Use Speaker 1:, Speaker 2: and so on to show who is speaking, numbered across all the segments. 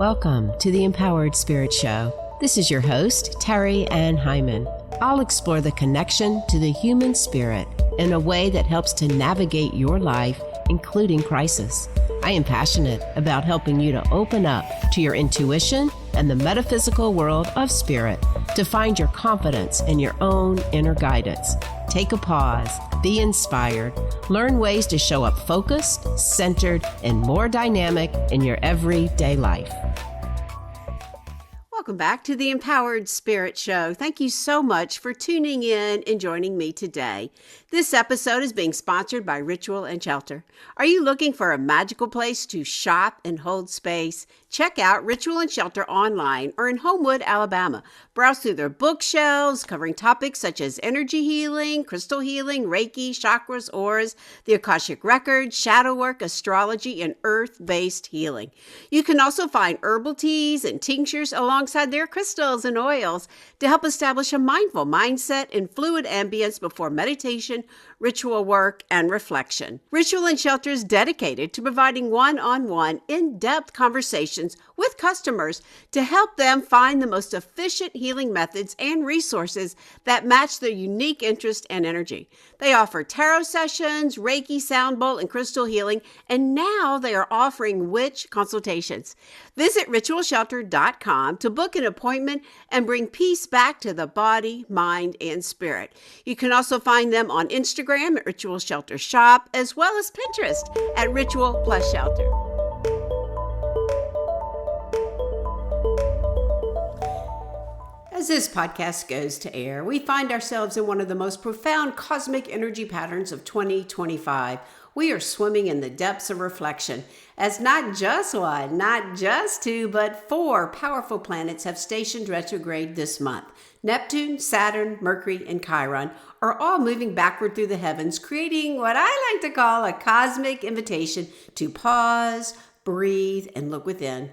Speaker 1: Welcome to the Empowered Spirit Show. This is your host, Terry Ann Hyman. I'll explore the connection to the human spirit in a way that helps to navigate your life, including crisis. I am passionate about helping you to open up to your intuition and the metaphysical world of spirit to find your confidence in your own inner guidance. Take a pause, be inspired, learn ways to show up focused, centered, and more dynamic in your everyday life.
Speaker 2: Welcome back to the Empowered Spirit Show. Thank you so much for tuning in and joining me today. This episode is being sponsored by Ritual and Shelter. Are you looking for a magical place to shop and hold space? Check out Ritual and Shelter online or in Homewood, Alabama. Browse through their bookshelves covering topics such as energy healing, crystal healing, Reiki, chakras, auras, the Akashic Records, shadow work, astrology, and earth-based healing. You can also find herbal teas and tinctures alongside their crystals and oils to help establish a mindful mindset and fluid ambience before meditation, ritual work, and reflection. Ritual and Shelter is dedicated to providing one-on-one, in-depth conversations with customers to help them find the most efficient healing methods and resources that match their unique interest and energy. They offer tarot sessions, Reiki, sound bowl, and crystal healing, and now they are offering witch consultations. Visit ritualshelter.com to book an appointment and bring peace back to the body, mind, and spirit. You can also find them on Instagram at Ritual Shelter Shop, as well as Pinterest at Ritual Plus Shelter. As this podcast goes to air, we find ourselves in one of the most profound cosmic energy patterns of 2025. We are swimming in the depths of reflection, as not just one, not just two, but 4 powerful planets have stationed retrograde this month. Neptune, Saturn, Mercury, and Chiron are all moving backward through the heavens, creating what I like to call a cosmic invitation to pause, breathe, and look within.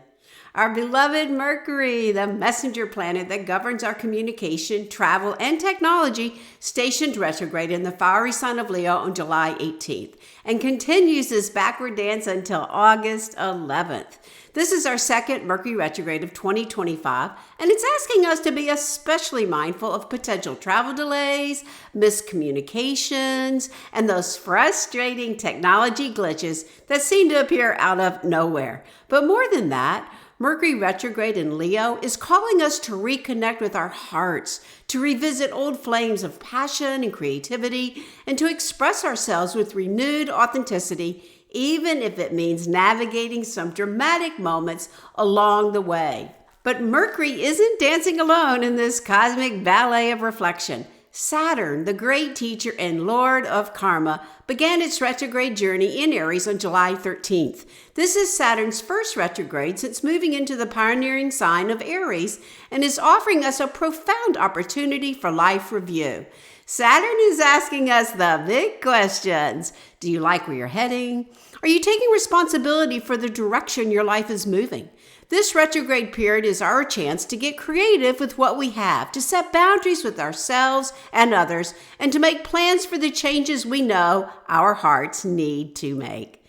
Speaker 2: Our beloved Mercury, the messenger planet that governs our communication, travel, and technology, stationed retrograde in the fiery sign of Leo on July 18th and continues this backward dance until August 11th. This is our second Mercury retrograde of 2025, and it's asking us to be especially mindful of potential travel delays, miscommunications, and those frustrating technology glitches that seem to appear out of nowhere. But more than that, Mercury retrograde in Leo is calling us to reconnect with our hearts, to revisit old flames of passion and creativity, and to express ourselves with renewed authenticity, even if it means navigating some dramatic moments along the way. But Mercury isn't dancing alone in this cosmic ballet of reflection. Saturn, the great teacher and lord of karma, began its retrograde journey in Aries on July 13th. This is Saturn's first retrograde since moving into the pioneering sign of Aries and is offering us a profound opportunity for life review. Saturn is asking us the big questions. Do you like where you're heading? Are you taking responsibility for the direction your life is moving? This retrograde period is our chance to get creative with what we have, to set boundaries with ourselves and others, and to make plans for the changes we know our hearts need to make.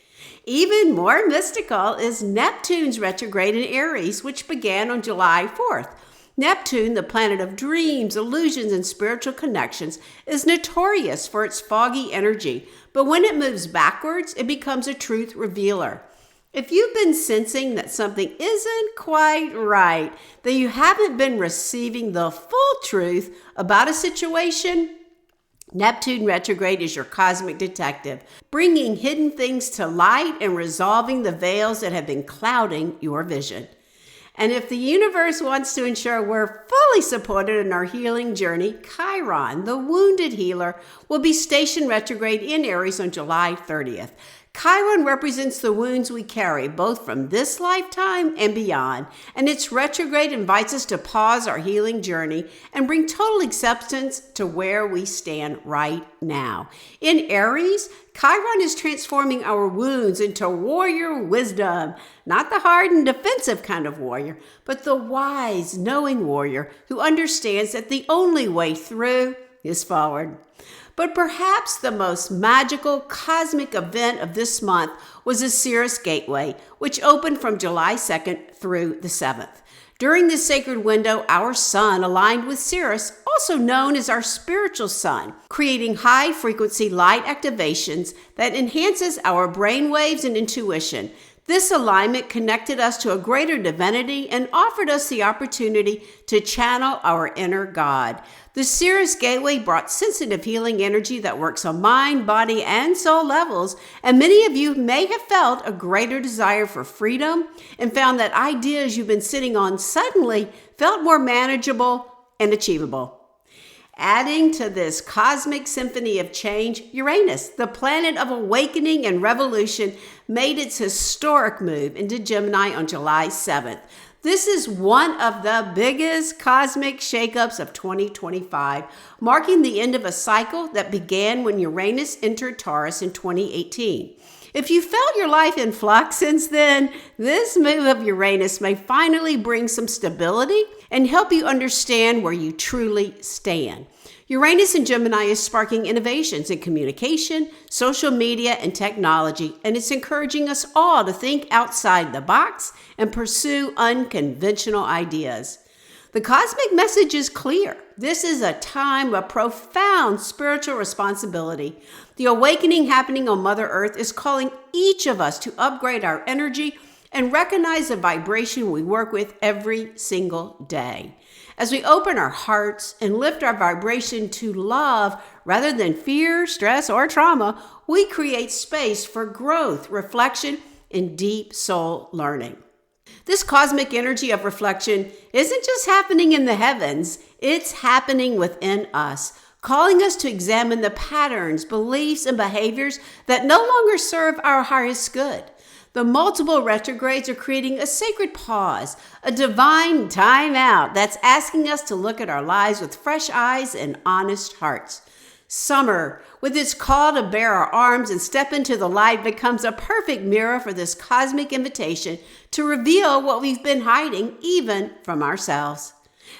Speaker 2: Even more mystical is Neptune's retrograde in Aries, which began on July 4th. Neptune, the planet of dreams, illusions, and spiritual connections, is notorious for its foggy energy, but when it moves backwards, it becomes a truth revealer. If you've been sensing that something isn't quite right, that you haven't been receiving the full truth about a situation, Neptune retrograde is your cosmic detective, bringing hidden things to light and resolving the veils that have been clouding your vision. And if the universe wants to ensure we're fully supported in our healing journey, Chiron, the wounded healer, will be stationed retrograde in Aries on July 30th. Chiron represents the wounds we carry, both from this lifetime and beyond, and its retrograde invites us to pause our healing journey and bring total acceptance to where we stand right now. In Aries, Chiron is transforming our wounds into warrior wisdom, not the hard and defensive kind of warrior, but the wise, knowing warrior who understands that the only way through is forward. But perhaps the most magical cosmic event of this month was the Sirius Gateway, which opened from July 2nd through the 7th. During this sacred window, our sun aligned with Sirius, also known as our spiritual sun, creating high-frequency light activations that enhances our brain waves and intuition. This alignment connected us to a greater divinity and offered us the opportunity to channel our inner God. The Sirius Gateway brought sensitive healing energy that works on mind, body, and soul levels, and many of you may have felt a greater desire for freedom and found that ideas you've been sitting on suddenly felt more manageable and achievable. Adding to this cosmic symphony of change, Uranus, the planet of awakening and revolution, made its historic move into Gemini on July 7th. This is one of the biggest cosmic shakeups of 2025, marking the end of a cycle that began when Uranus entered Taurus in 2018. If you felt your life in flux since then, this move of Uranus may finally bring some stability and help you understand where you truly stand. Uranus in Gemini is sparking innovations in communication, social media, and technology, and it's encouraging us all to think outside the box and pursue unconventional ideas. The cosmic message is clear. This is a time of profound spiritual responsibility. The awakening happening on Mother Earth is calling each of us to upgrade our energy and recognize the vibration we work with every single day. As we open our hearts and lift our vibration to love rather than fear, stress, or trauma, we create space for growth, reflection, and deep soul learning. This cosmic energy of reflection isn't just happening in the heavens, it's happening within us, calling us to examine the patterns, beliefs, and behaviors that no longer serve our highest good. The multiple retrogrades are creating a sacred pause, a divine time out that's asking us to look at our lives with fresh eyes and honest hearts. Summer, with its call to bare our arms and step into the light, becomes a perfect mirror for this cosmic invitation to reveal what we've been hiding, even from ourselves.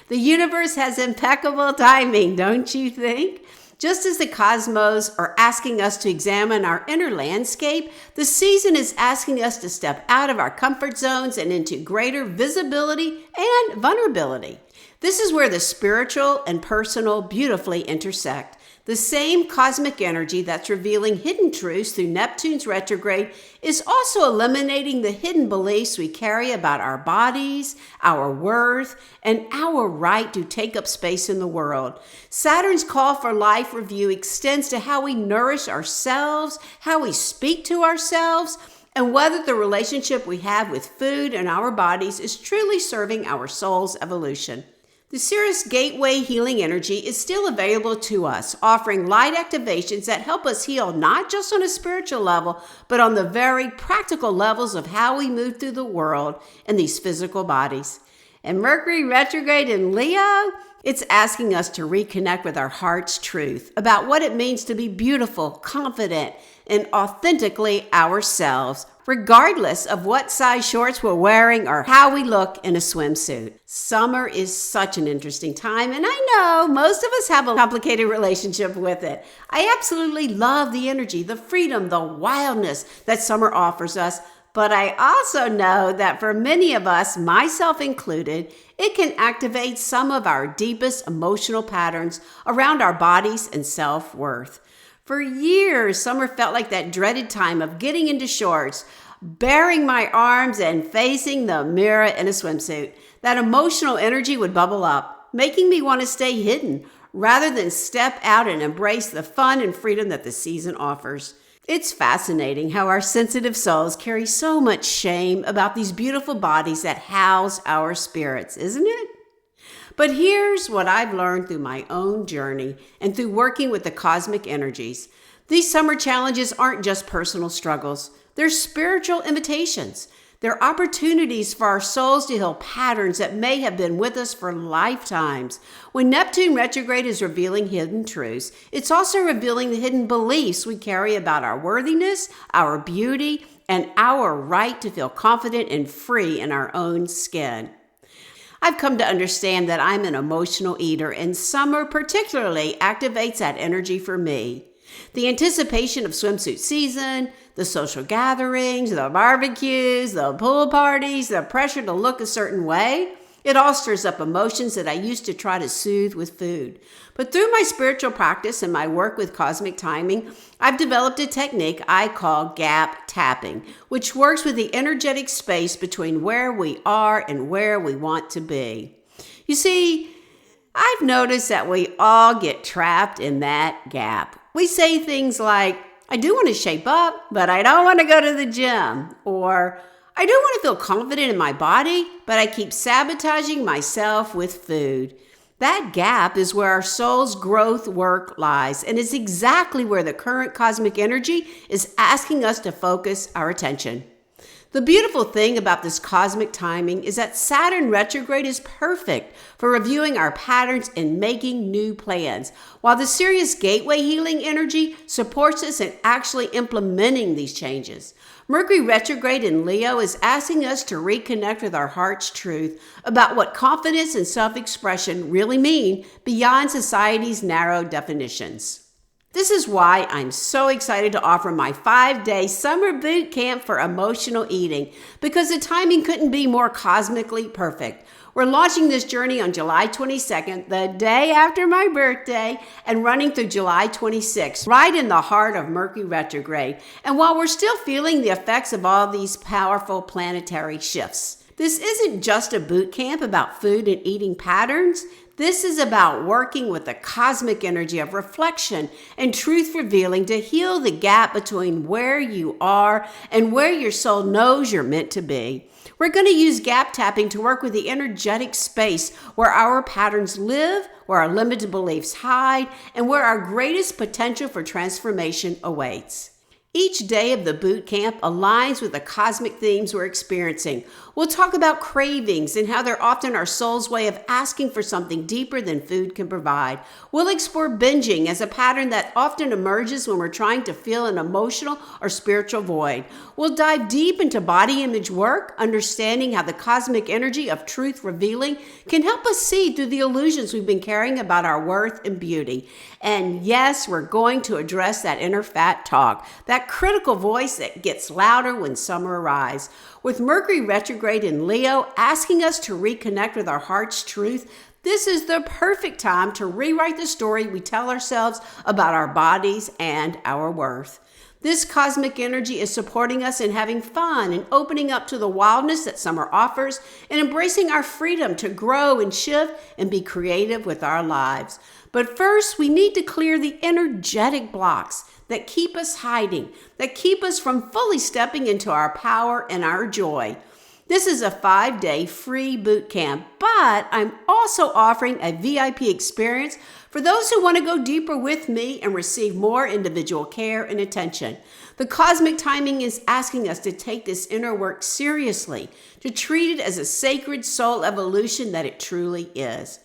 Speaker 2: The universe has impeccable timing, don't you think? Just as the cosmos are asking us to examine our inner landscape, the season is asking us to step out of our comfort zones and into greater visibility and vulnerability. This is where the spiritual and personal beautifully intersect. The same cosmic energy that's revealing hidden truths through Neptune's retrograde is also eliminating the hidden beliefs we carry about our bodies, our worth, and our right to take up space in the world. Saturn's call for life review extends to how we nourish ourselves, how we speak to ourselves, and whether the relationship we have with food and our bodies is truly serving our soul's evolution. The Sirius Gateway healing energy is still available to us, offering light activations that help us heal not just on a spiritual level, but on the very practical levels of how we move through the world in these physical bodies. And Mercury retrograde in Leo, it's asking us to reconnect with our heart's truth about what it means to be beautiful, confident, and authentically ourselves, regardless of what size shorts we're wearing or how we look in a swimsuit. Summer is such an interesting time, and I know most of us have a complicated relationship with it. I absolutely love the energy, the freedom, the wildness that summer offers us, but I also know that for many of us, myself included, it can activate some of our deepest emotional patterns around our bodies and self-worth. For years, summer felt like that dreaded time of getting into shorts, baring my arms, and facing the mirror in a swimsuit. That emotional energy would bubble up, making me want to stay hidden rather than step out and embrace the fun and freedom that the season offers. It's fascinating how our sensitive souls carry so much shame about these beautiful bodies that house our spirits, isn't it? But here's what I've learned through my own journey and through working with the cosmic energies. These summer challenges aren't just personal struggles. They're spiritual invitations. They're opportunities for our souls to heal patterns that may have been with us for lifetimes. When Neptune retrograde is revealing hidden truths, it's also revealing the hidden beliefs we carry about our worthiness, our beauty, and our right to feel confident and free in our own skin. I've come to understand that I'm an emotional eater, and summer particularly activates that energy for me. The anticipation of swimsuit season, the social gatherings, the barbecues, the pool parties, the pressure to look a certain way, it all stirs up emotions that I used to try to soothe with food. But through my spiritual practice and my work with cosmic timing, I've developed a technique I call gap tapping, which works with the energetic space between where we are and where we want to be. You see, I've noticed that we all get trapped in that gap. We say things like, I do want to shape up, but I don't want to go to the gym. Or, I do want to feel confident in my body, but I keep sabotaging myself with food. That gap is where our soul's growth work lies, and is exactly where the current cosmic energy is asking us to focus our attention. The beautiful thing about this cosmic timing is that Saturn retrograde is perfect for reviewing our patterns and making new plans, while the Sirius Gateway healing energy supports us in actually implementing these changes. Mercury retrograde in Leo is asking us to reconnect with our heart's truth about what confidence and self-expression really mean beyond society's narrow definitions. This is why I'm so excited to offer my 5-day summer boot camp for emotional eating, because the timing couldn't be more cosmically perfect. We're launching this journey on July 22nd, the day after my birthday, and running through July 26th, right in the heart of Mercury retrograde. And while we're still feeling the effects of all these powerful planetary shifts, this isn't just a boot camp about food and eating patterns. This is about working with the cosmic energy of reflection and truth revealing to heal the gap between where you are and where your soul knows you're meant to be. We're going to use gap tapping to work with the energetic space where our patterns live, where our limited beliefs hide, and where our greatest potential for transformation awaits. Each day of the boot camp aligns with the cosmic themes we're experiencing. We'll talk about cravings and how they're often our soul's way of asking for something deeper than food can provide. We'll explore binging as a pattern that often emerges when we're trying to fill an emotional or spiritual void. We'll dive deep into body image work, understanding how the cosmic energy of truth revealing can help us see through the illusions we've been carrying about our worth and beauty. And yes, we're going to address that inner fat talk, that critical voice that gets louder when summer arrives. With Mercury retrograde in Leo asking us to reconnect with our heart's truth, this is the perfect time to rewrite the story we tell ourselves about our bodies and our worth. This cosmic energy is supporting us in having fun and opening up to the wildness that summer offers and embracing our freedom to grow and shift and be creative with our lives. But first, we need to clear the energetic blocks that keep us hiding, that keep us from fully stepping into our power and our joy. This is a 5-day free boot camp, but I'm also offering a VIP experience for those who want to go deeper with me and receive more individual care and attention. The cosmic timing is asking us to take this inner work seriously, to treat it as a sacred soul evolution that it truly is.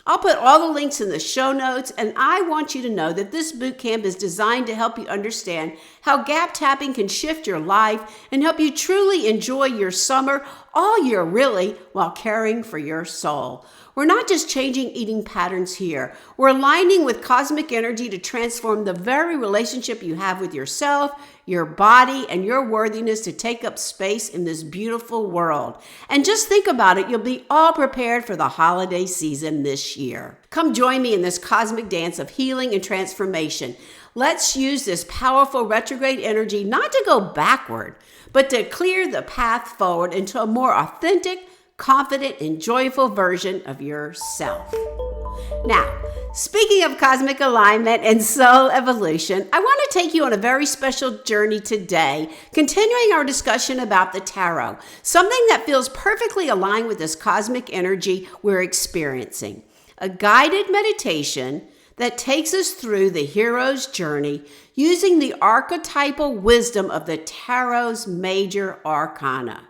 Speaker 2: I'll put all the links in the show notes, and I want you to know that this bootcamp is designed to help you understand how gap tapping can shift your life and help you truly enjoy your summer all year really while caring for your soul. We're not just changing eating patterns here. We're aligning with cosmic energy to transform the very relationship you have with yourself, your body, and your worthiness to take up space in this beautiful world. And just think about it, you'll be all prepared for the holiday season this year. Come join me in this cosmic dance of healing and transformation. Let's use this powerful retrograde energy not to go backward, but to clear the path forward into a more authentic, confident, and joyful version of yourself. Now, speaking of cosmic alignment and soul evolution, I want to take you on a very special journey today, continuing our discussion about the tarot, something that feels perfectly aligned with this cosmic energy we're experiencing. A guided meditation that takes us through the hero's journey using the archetypal wisdom of the tarot's Major Arcana.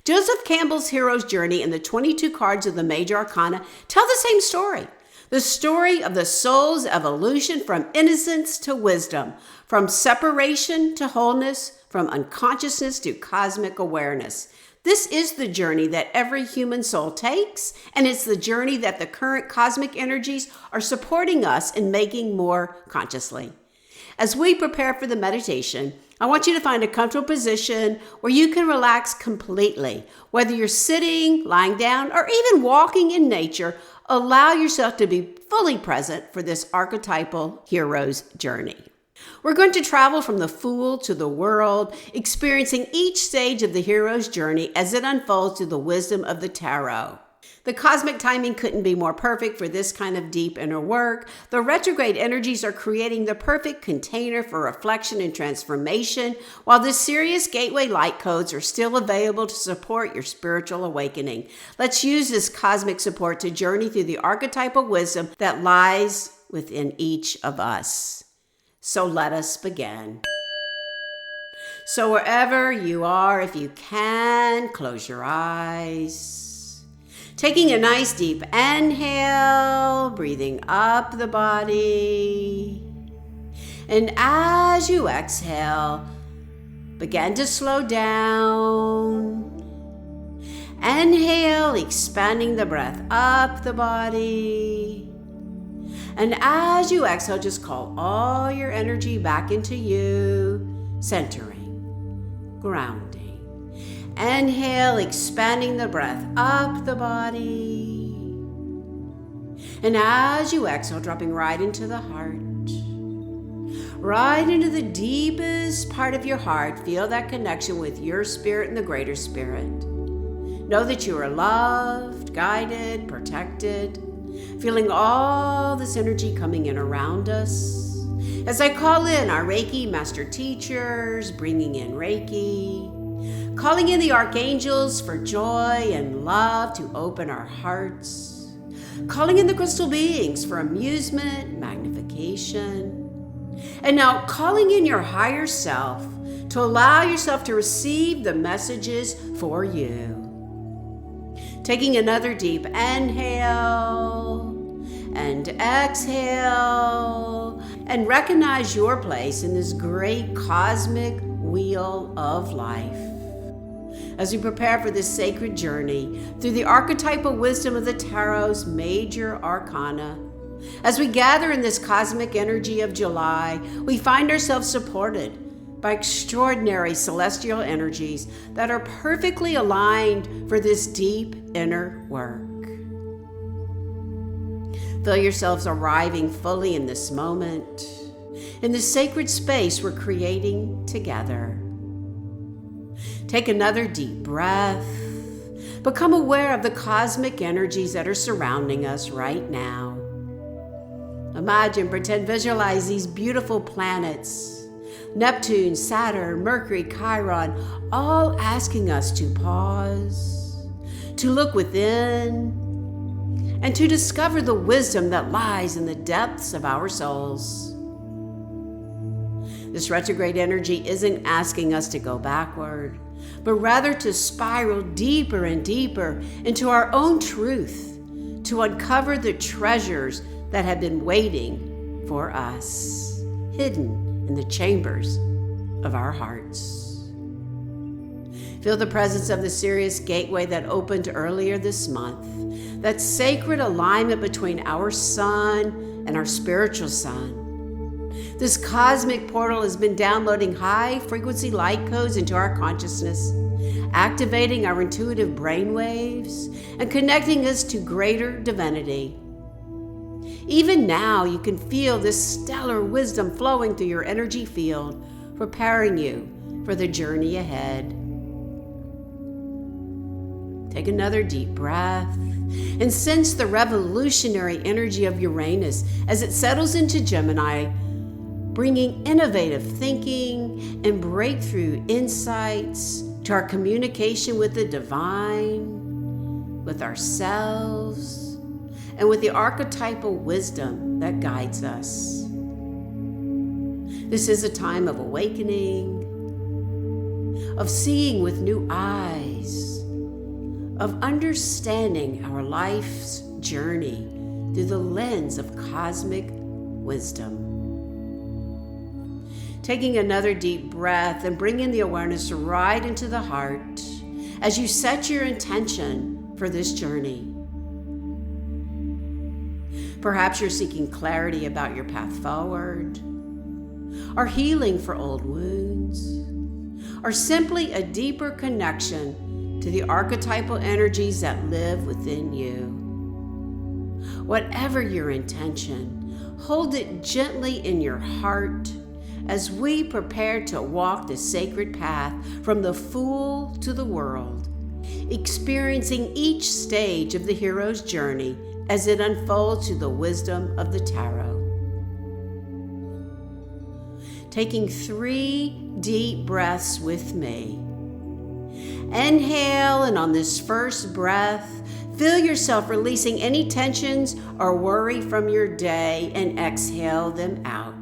Speaker 2: Joseph Campbell's hero's journey and the 22 cards of the Major Arcana tell the same story. The story of the soul's evolution from innocence to wisdom, from separation to wholeness, from unconsciousness to cosmic awareness. This is the journey that every human soul takes, and it's the journey that the current cosmic energies are supporting us in making more consciously. As we prepare for the meditation, I want you to find a comfortable position where you can relax completely. Whether you're sitting, lying down, or even walking in nature, allow yourself to be fully present for this archetypal hero's journey. We're going to travel from the Fool to the world, experiencing each stage of the hero's journey as it unfolds through the wisdom of the tarot. The cosmic timing couldn't be more perfect for this kind of deep inner work. The retrograde energies are creating the perfect container for reflection and transformation, while the Sirius Gateway light codes are still available to support your spiritual awakening. Let's use this cosmic support to journey through the archetypal wisdom that lies within each of us. So let us begin. So wherever you are, if you can, close your eyes. Taking a nice deep inhale, breathing up the body. And as you exhale, begin to slow down. Inhale, expanding the breath up the body. And as you exhale, just call all your energy back into you, centering, grounding. Inhale, expanding the breath up the body. And as you exhale, dropping right into the heart. Right into the deepest part of your heart. Feel that connection with your spirit and the greater spirit. Know that you are loved, guided, protected. Feeling all this energy coming in around us. As I call in our Reiki master teachers, bringing in Reiki. Calling in the archangels for joy and love to open our hearts. Calling in the crystal beings for amusement, magnification. And now calling in your higher self to allow yourself to receive the messages for you. Taking another deep inhale and exhale, and recognize your place in this great cosmic wheel of life. As we prepare for this sacred journey through the archetypal wisdom of the Tarot's Major Arcana, as we gather in this cosmic energy of July, we find ourselves supported by extraordinary celestial energies that are perfectly aligned for this deep inner work. Feel yourselves arriving fully in this moment, in this sacred space we're creating together. Take another deep breath. Become aware of the cosmic energies that are surrounding us right now. Imagine, pretend, visualize these beautiful planets. Neptune, Saturn, Mercury, Chiron, all asking us to pause, to look within, and to discover the wisdom that lies in the depths of our souls. This retrograde energy isn't asking us to go backward, but rather to spiral deeper and deeper into our own truth, to uncover the treasures that have been waiting for us, hidden in the chambers of our hearts. Feel the presence of the Sirius Gateway that opened earlier this month, that sacred alignment between our sun and our spiritual sun. This cosmic portal has been downloading high-frequency light codes into our consciousness, activating our intuitive brainwaves and connecting us to greater divinity. Even now, you can feel this stellar wisdom flowing through your energy field, preparing you for the journey ahead. Take another deep breath and sense the revolutionary energy of Uranus as it settles into Gemini, bringing innovative thinking and breakthrough insights to our communication with the divine, with ourselves, and with the archetypal wisdom that guides us. This is a time of awakening, of seeing with new eyes, of understanding our life's journey through the lens of cosmic wisdom. Taking another deep breath and bringing the awareness right into the heart as you set your intention for this journey. Perhaps you're seeking clarity about your path forward, or healing for old wounds, or simply a deeper connection to the archetypal energies that live within you. Whatever your intention, hold it gently in your heart as we prepare to walk the sacred path from the Fool to the world, experiencing each stage of the hero's journey as it unfolds through the wisdom of the tarot. Taking 3 deep breaths with me. Inhale, and on this first breath, feel yourself releasing any tensions or worry from your day, and exhale them out.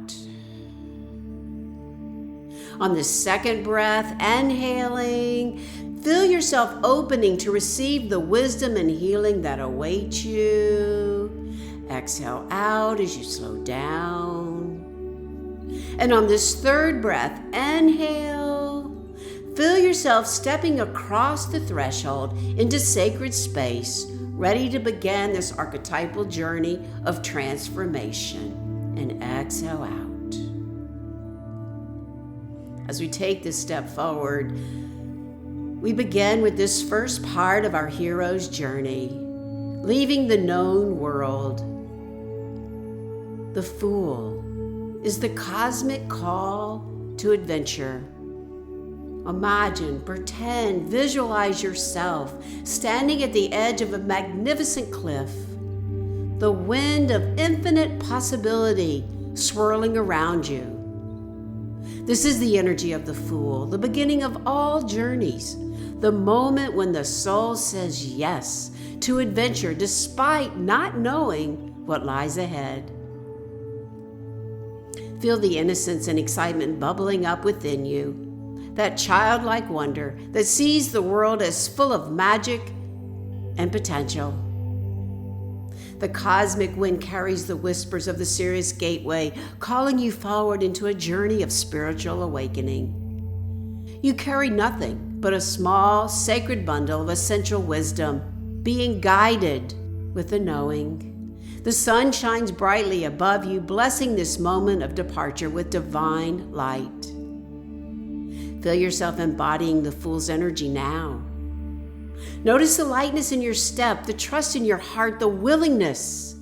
Speaker 2: On the second breath, inhaling, feel yourself opening to receive the wisdom and healing that awaits you. Exhale out as you slow down. And on this third breath, inhale, feel yourself stepping across the threshold into sacred space, ready to begin this archetypal journey of transformation. And exhale out. As we take this step forward, we begin with this first part of our hero's journey, leaving the known world. The Fool is the cosmic call to adventure. Imagine, pretend, visualize yourself standing at the edge of a magnificent cliff, the wind of infinite possibility swirling around you. This is the energy of the Fool, the beginning of all journeys, the moment when the soul says yes to adventure despite not knowing what lies ahead. Feel the innocence and excitement bubbling up within you, that childlike wonder that sees the world as full of magic and potential. The cosmic wind carries the whispers of the Sirius Gateway, calling you forward into a journey of spiritual awakening. You carry nothing but a small, sacred bundle of essential wisdom, being guided with the knowing. The sun shines brightly above you, blessing this moment of departure with divine light. Feel yourself embodying the Fool's energy now. Notice the lightness in your step, the trust in your heart, the willingness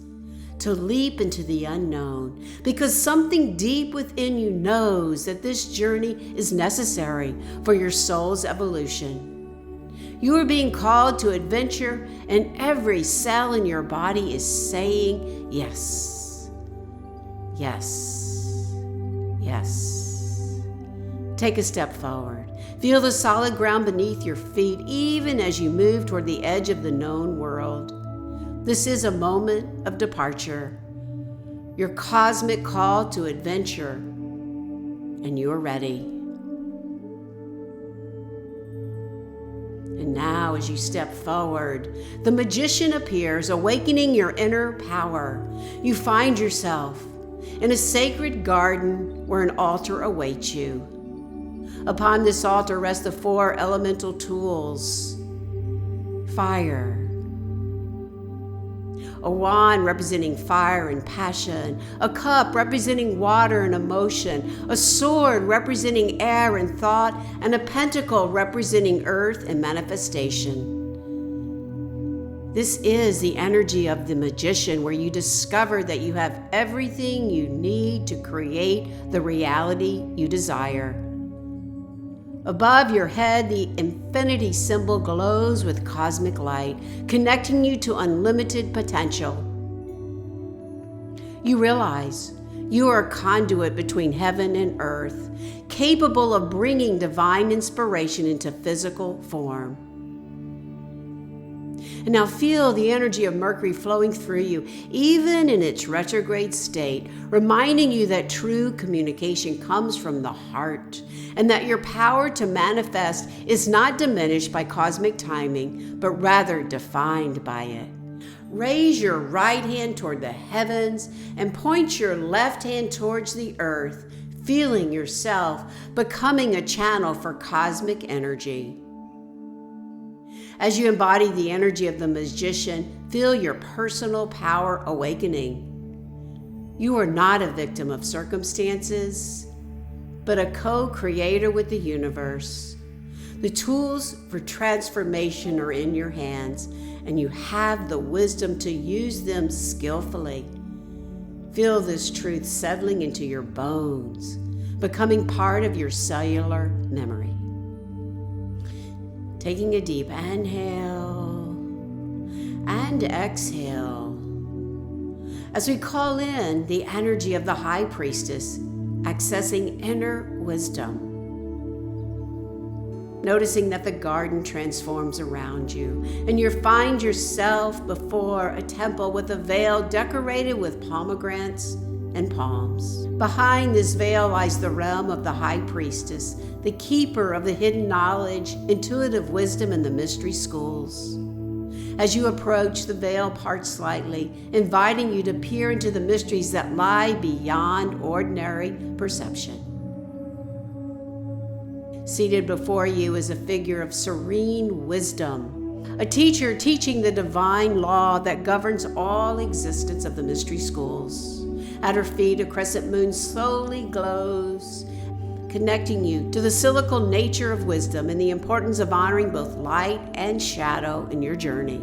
Speaker 2: to leap into the unknown, because something deep within you knows that this journey is necessary for your soul's evolution. You are being called to adventure, and every cell in your body is saying yes, yes, yes. Take a step forward. Feel the solid ground beneath your feet, even as you move toward the edge of the known world. This is a moment of departure, your cosmic call to adventure, and you are ready. And now, as you step forward, the magician appears, awakening your inner power. You find yourself in a sacred garden where an altar awaits you. Upon this altar rest the 4 elemental tools. Fire. A wand representing fire and passion. A cup representing water and emotion. A sword representing air and thought. And a pentacle representing earth and manifestation. This is the energy of the magician, where you discover that you have everything you need to create the reality you desire. Above your head, the infinity symbol glows with cosmic light, connecting you to unlimited potential. You realize you are a conduit between heaven and earth, capable of bringing divine inspiration into physical form. And now feel the energy of Mercury flowing through you, even in its retrograde state, reminding you that true communication comes from the heart, and that your power to manifest is not diminished by cosmic timing, but rather defined by it. Raise your right hand toward the heavens and point your left hand towards the earth, feeling yourself becoming a channel for cosmic energy. As you embody the energy of the magician, feel your personal power awakening. You are not a victim of circumstances, but a co-creator with the universe. The tools for transformation are in your hands, and you have the wisdom to use them skillfully. Feel this truth settling into your bones, becoming part of your cellular memory. Taking a deep inhale and exhale as we call in the energy of the High Priestess, accessing inner wisdom. Noticing that the garden transforms around you, and you find yourself before a temple with a veil decorated with pomegranates and palms. Behind this veil lies the realm of the High Priestess, the keeper of the hidden knowledge, intuitive wisdom, and the mystery schools. As you approach, the veil parts slightly, inviting you to peer into the mysteries that lie beyond ordinary perception. Seated before you is a figure of serene wisdom, a teacher teaching the divine law that governs all existence of the mystery schools. At her feet, a crescent moon slowly glows, connecting you to the cyclical nature of wisdom and the importance of honoring both light and shadow in your journey.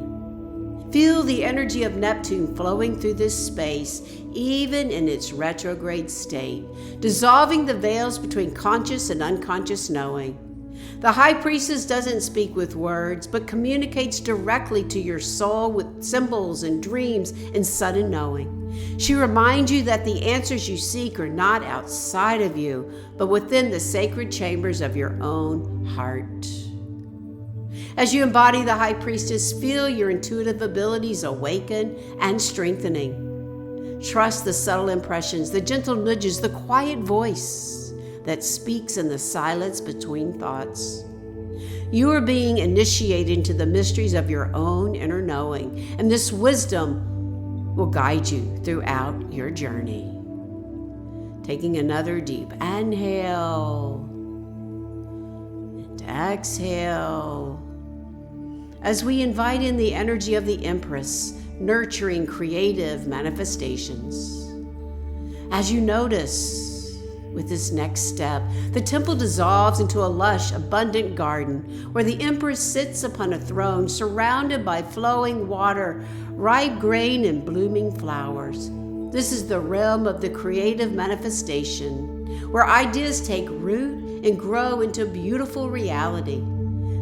Speaker 2: Feel the energy of Neptune flowing through this space, even in its retrograde state, dissolving the veils between conscious and unconscious knowing. The High Priestess doesn't speak with words, but communicates directly to your soul with symbols and dreams and sudden knowing. She reminds you that the answers you seek are not outside of you, but within the sacred chambers of your own heart. As you embody the High Priestess, feel your intuitive abilities awaken and strengthening. Trust the subtle impressions, the gentle nudges, the quiet voice that speaks in the silence between thoughts. You are being initiated into the mysteries of your own inner knowing, and this wisdom will guide you throughout your journey. Taking another deep inhale and exhale, as we invite in the energy of the Empress, nurturing creative manifestations. As you notice, with this next step, the temple dissolves into a lush, abundant garden where the Empress sits upon a throne surrounded by flowing water, ripe grain, and blooming flowers. This is the realm of the creative manifestation, where ideas take root and grow into beautiful reality.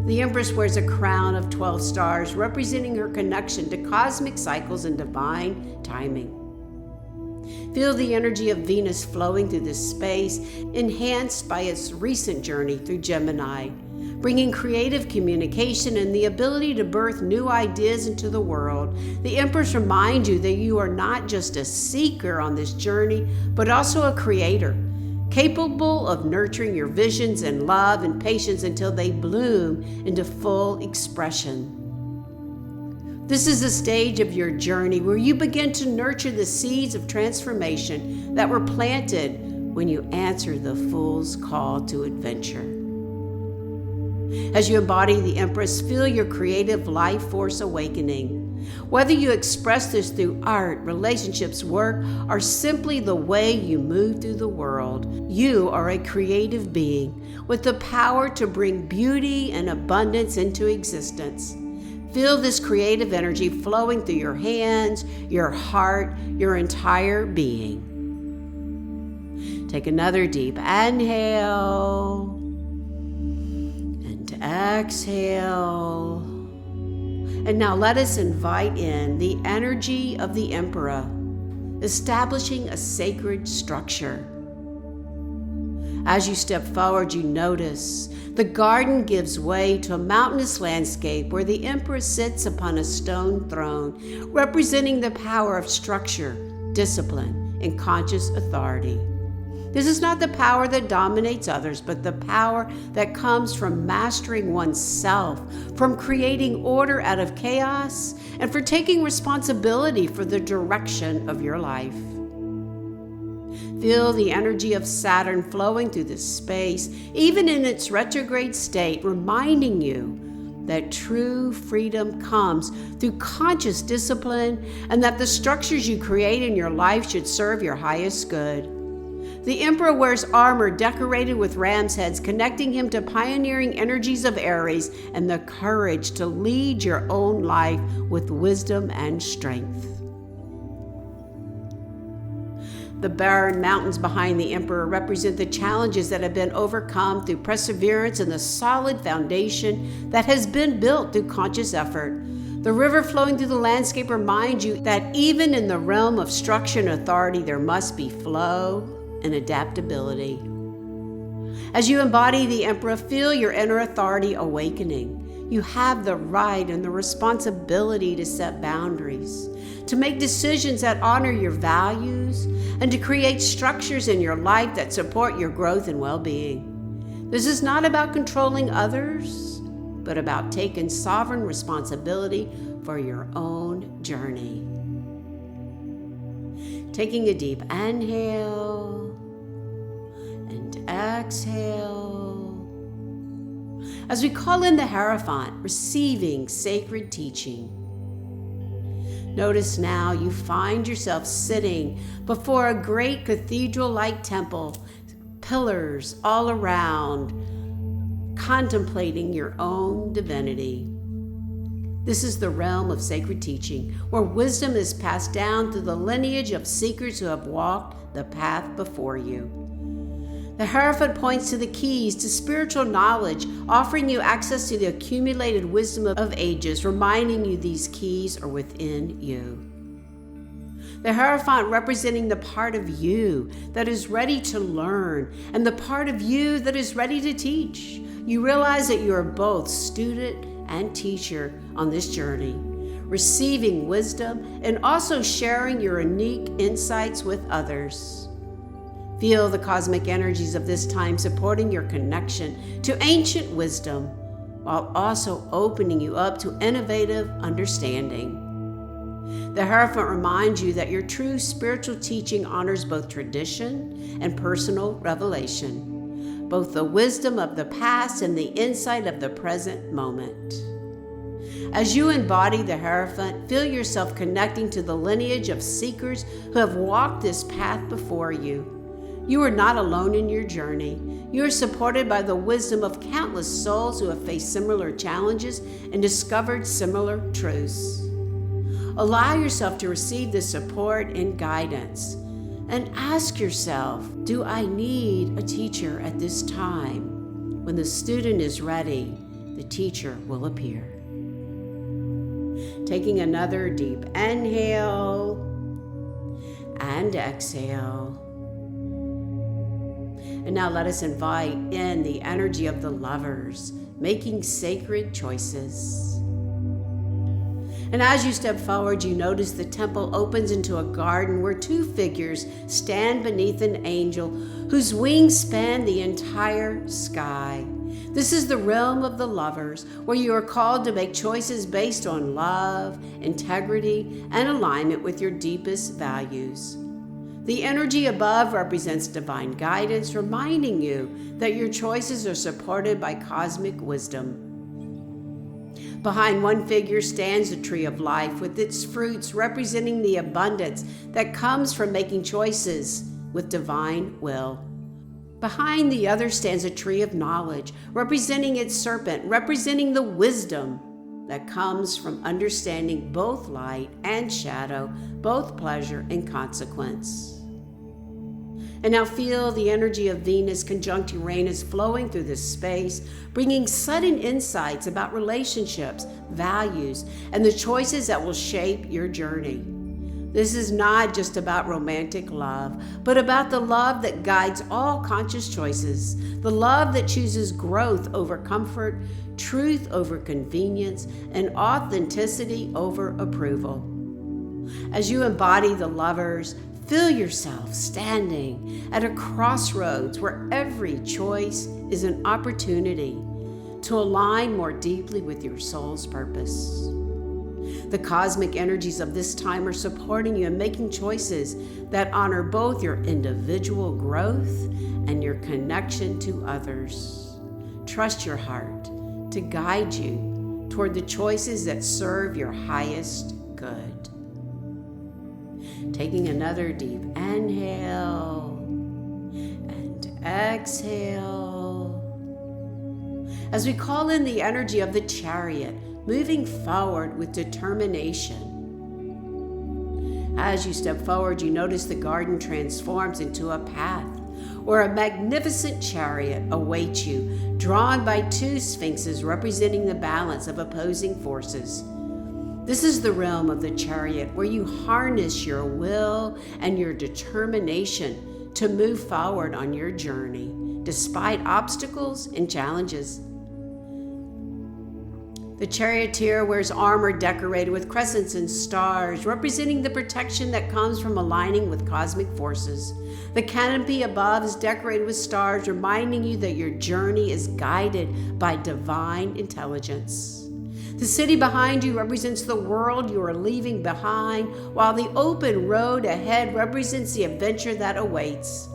Speaker 2: The Empress wears a crown of 12 stars, representing her connection to cosmic cycles and divine timing. Feel the energy of Venus flowing through this space, enhanced by its recent journey through Gemini, bringing creative communication and the ability to birth new ideas into the world. The Empress reminds you that you are not just a seeker on this journey, but also a creator, capable of nurturing your visions and love and patience until they bloom into full expression. This is a stage of your journey where you begin to nurture the seeds of transformation that were planted when you answer the Fool's call to adventure. As you embody the Empress, feel your creative life force awakening. Whether you express this through art, relationships, work, or simply the way you move through the world, you are a creative being with the power to bring beauty and abundance into existence. Feel this creative energy flowing through your hands, your heart, your entire being. Take another deep inhale and exhale. And now let us invite in the energy of the Emperor, establishing a sacred structure. As you step forward, you notice the garden gives way to a mountainous landscape where the Emperor sits upon a stone throne, representing the power of structure, discipline, and conscious authority. This is not the power that dominates others, but the power that comes from mastering oneself, from creating order out of chaos, and for taking responsibility for the direction of your life. Feel the energy of Saturn flowing through this space, even in its retrograde state, reminding you that true freedom comes through conscious discipline and that the structures you create in your life should serve your highest good. The Emperor wears armor decorated with ram's heads, connecting him to pioneering energies of Aries and the courage to lead your own life with wisdom and strength. The barren mountains behind the Emperor represent the challenges that have been overcome through perseverance and the solid foundation that has been built through conscious effort. The river flowing through the landscape reminds you that even in the realm of structure and authority, there must be flow and adaptability. As you embody the Emperor, feel your inner authority awakening. You have the right and the responsibility to set boundaries, to make decisions that honor your values, and to create structures in your life that support your growth and well-being. This is not about controlling others, but about taking sovereign responsibility for your own journey. Taking a deep inhale and exhale. As we call in the Hierophant, receiving sacred teaching. Notice now you find yourself sitting before a great cathedral-like temple, pillars all around, contemplating your own divinity. This is the realm of sacred teaching, where wisdom is passed down through the lineage of seekers who have walked the path before you. The Hierophant points to the keys to spiritual knowledge, offering you access to the accumulated wisdom of ages, reminding you these keys are within you. The Hierophant representing the part of you that is ready to learn and the part of you that is ready to teach. You realize that you are both student and teacher on this journey, receiving wisdom and also sharing your unique insights with others. Feel the cosmic energies of this time supporting your connection to ancient wisdom while also opening you up to innovative understanding. The Hierophant reminds you that your true spiritual teaching honors both tradition and personal revelation, both the wisdom of the past and the insight of the present moment. As you embody the Hierophant, feel yourself connecting to the lineage of seekers who have walked this path before you. You are not alone in your journey. You are supported by the wisdom of countless souls who have faced similar challenges and discovered similar truths. Allow yourself to receive this support and guidance, and ask yourself, do I need a teacher at this time? When the student is ready, the teacher will appear. Taking another deep inhale and exhale. And now let us invite in the energy of the lovers, making sacred choices. And as you step forward, you notice the temple opens into a garden where two figures stand beneath an angel whose wings span the entire sky. This is the realm of the lovers, where you are called to make choices based on love, integrity, and alignment with your deepest values. The energy above represents divine guidance, reminding you that your choices are supported by cosmic wisdom. Behind one figure stands the tree of life, with its fruits representing the abundance that comes from making choices with divine will. Behind the other stands a tree of knowledge, representing its serpent, representing the wisdom that comes from understanding both light and shadow, both pleasure and consequence. And now feel the energy of Venus conjunct Uranus flowing through this space, bringing sudden insights about relationships, values, and the choices that will shape your journey. This is not just about romantic love, but about the love that guides all conscious choices, the love that chooses growth over comfort, truth over convenience, and authenticity over approval. As you embody the lovers, feel yourself standing at a crossroads where every choice is an opportunity to align more deeply with your soul's purpose. The cosmic energies of this time are supporting you in making choices that honor both your individual growth and your connection to others. Trust your heart to guide you toward the choices that serve your highest good. Taking another deep inhale and exhale. As we call in the energy of the chariot, moving forward with determination. As you step forward, you notice the garden transforms into a path where a magnificent chariot awaits you, drawn by two sphinxes representing the balance of opposing forces. This is the realm of the chariot where you harness your will and your determination to move forward on your journey, despite obstacles and challenges. The charioteer wears armor decorated with crescents and stars, representing the protection that comes from aligning with cosmic forces. The canopy above is decorated with stars, reminding you that your journey is guided by divine intelligence. The city behind you represents the world you are leaving behind, while the open road ahead represents the adventure that awaits.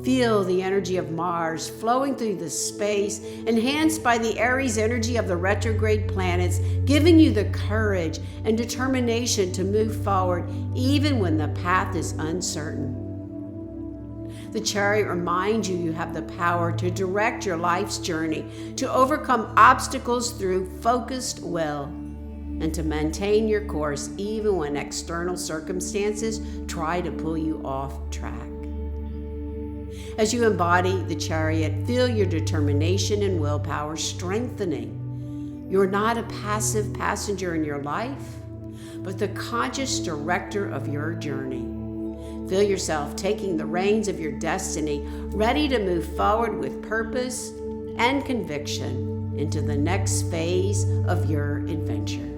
Speaker 2: Feel the energy of Mars flowing through the space, enhanced by the Aries energy of the retrograde planets, giving you the courage and determination to move forward even when the path is uncertain. The chariot reminds you have the power to direct your life's journey, to overcome obstacles through focused will, and to maintain your course even when external circumstances try to pull you off track. As you embody the chariot, feel your determination and willpower strengthening. You're not a passive passenger in your life, but the conscious director of your journey. Feel yourself taking the reins of your destiny, ready to move forward with purpose and conviction into the next phase of your adventure.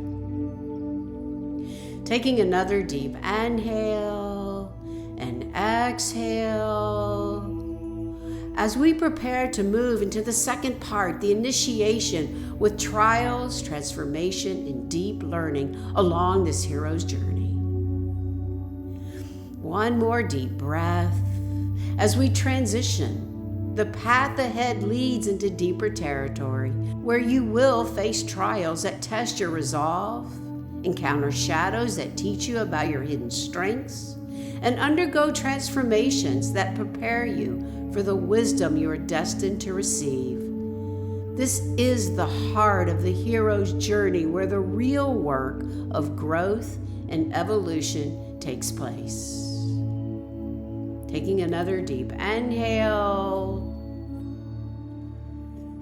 Speaker 2: Taking another deep inhale and exhale. As we prepare to move into the second part, the initiation, with trials, transformation, and deep learning along this hero's journey. One more deep breath. As we transition, the path ahead leads into deeper territory where you will face trials that test your resolve, encounter shadows that teach you about your hidden strengths, and undergo transformations that prepare you for the wisdom you are destined to receive. This is the heart of the hero's journey, where the real work of growth and evolution takes place. Taking another deep inhale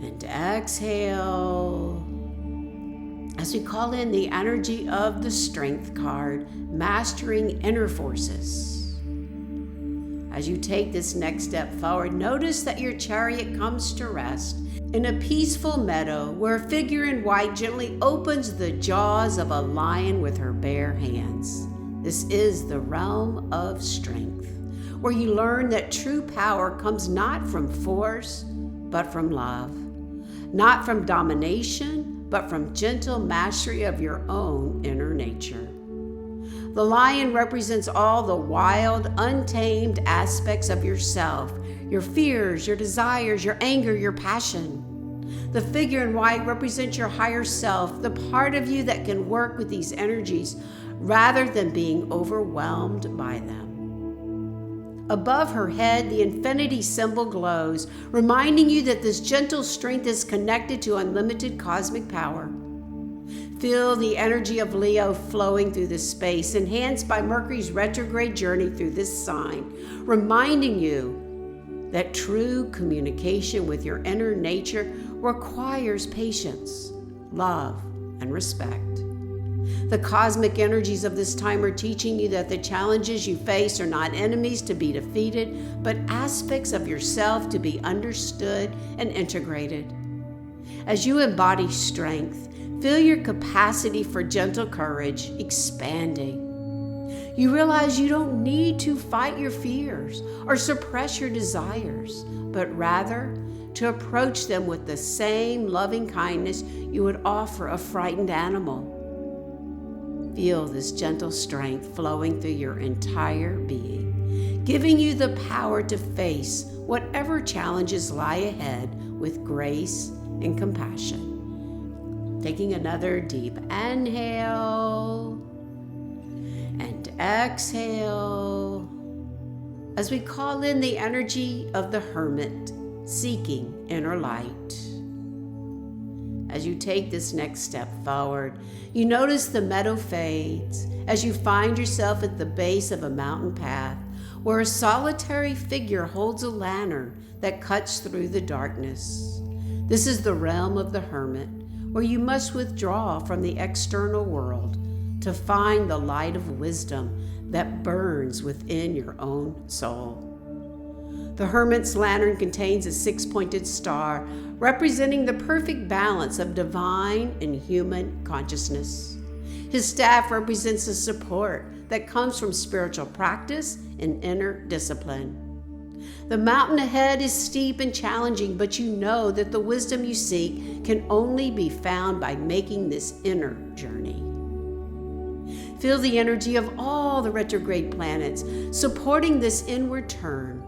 Speaker 2: and exhale. As we call in the energy of the Strength card, mastering inner forces. As you take this next step forward, notice that your chariot comes to rest in a peaceful meadow where a figure in white gently opens the jaws of a lion with her bare hands. This is the realm of strength, where you learn that true power comes not from force, but from love. Not from domination, but from gentle mastery of your own inner nature. The lion represents all the wild, untamed aspects of yourself, your fears, your desires, your anger, your passion. The figure in white represents your higher self, the part of you that can work with these energies rather than being overwhelmed by them. Above her head, the infinity symbol glows, reminding you that this gentle strength is connected to unlimited cosmic power. Feel the energy of Leo flowing through this space, enhanced by Mercury's retrograde journey through this sign, reminding you that true communication with your inner nature requires patience, love, and respect. The cosmic energies of this time are teaching you that the challenges you face are not enemies to be defeated, but aspects of yourself to be understood and integrated. As you embody strength, feel your capacity for gentle courage expanding. You realize you don't need to fight your fears or suppress your desires, but rather to approach them with the same loving kindness you would offer a frightened animal. Feel this gentle strength flowing through your entire being, giving you the power to face whatever challenges lie ahead with grace and compassion. Taking another deep inhale and exhale as we call in the energy of the hermit seeking inner light. As you take this next step forward, you notice the meadow fades as you find yourself at the base of a mountain path where a solitary figure holds a lantern that cuts through the darkness. This is the realm of the hermit, where you must withdraw from the external world to find the light of wisdom that burns within your own soul. The hermit's lantern contains a six-pointed star representing the perfect balance of divine and human consciousness. His staff represents the support that comes from spiritual practice and inner discipline. The mountain ahead is steep and challenging, but you know that the wisdom you seek can only be found by making this inner journey. Feel the energy of all the retrograde planets supporting this inward turn,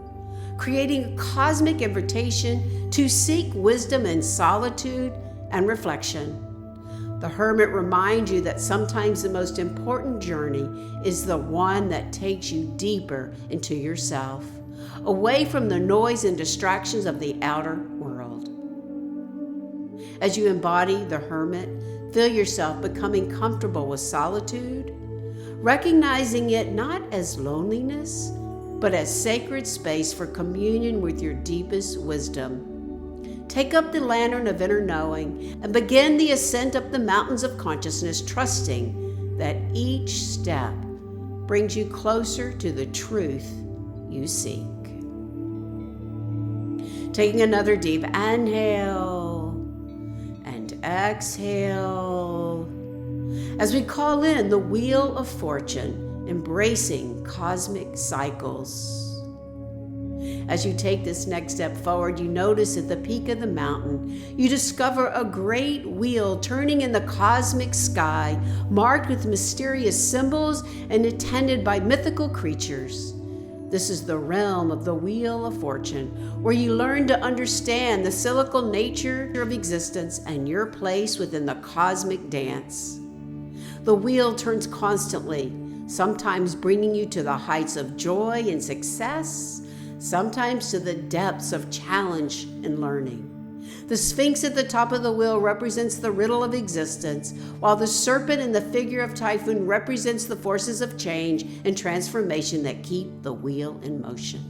Speaker 2: creating a cosmic invitation to seek wisdom in solitude and reflection. The hermit reminds you that sometimes the most important journey is the one that takes you deeper into yourself, away from the noise and distractions of the outer world. As you embody the hermit, feel yourself becoming comfortable with solitude, recognizing it not as loneliness, but as sacred space for communion with your deepest wisdom. Take up the lantern of inner knowing and begin the ascent up the mountains of consciousness, trusting that each step brings you closer to the truth you seek. Taking another deep inhale and exhale as we call in the wheel of fortune, embracing cosmic cycles. As you take this next step forward, you notice at the peak of the mountain, you discover a great wheel turning in the cosmic sky, marked with mysterious symbols and attended by mythical creatures. This is the realm of the Wheel of Fortune, where you learn to understand the cyclical nature of existence and your place within the cosmic dance. The wheel turns constantly, sometimes bringing you to the heights of joy and success, sometimes to the depths of challenge and learning. The Sphinx at the top of the wheel represents the riddle of existence, while the serpent in the figure of Typhoon represents the forces of change and transformation that keep the wheel in motion.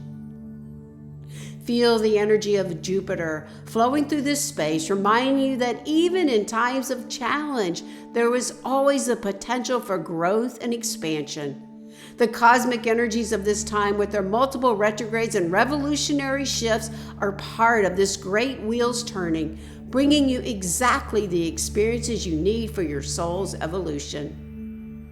Speaker 2: Feel the energy of Jupiter flowing through this space, reminding you that even in times of challenge, there is always a potential for growth and expansion. The cosmic energies of this time, with their multiple retrogrades and revolutionary shifts, are part of this great wheel's turning, bringing you exactly the experiences you need for your soul's evolution.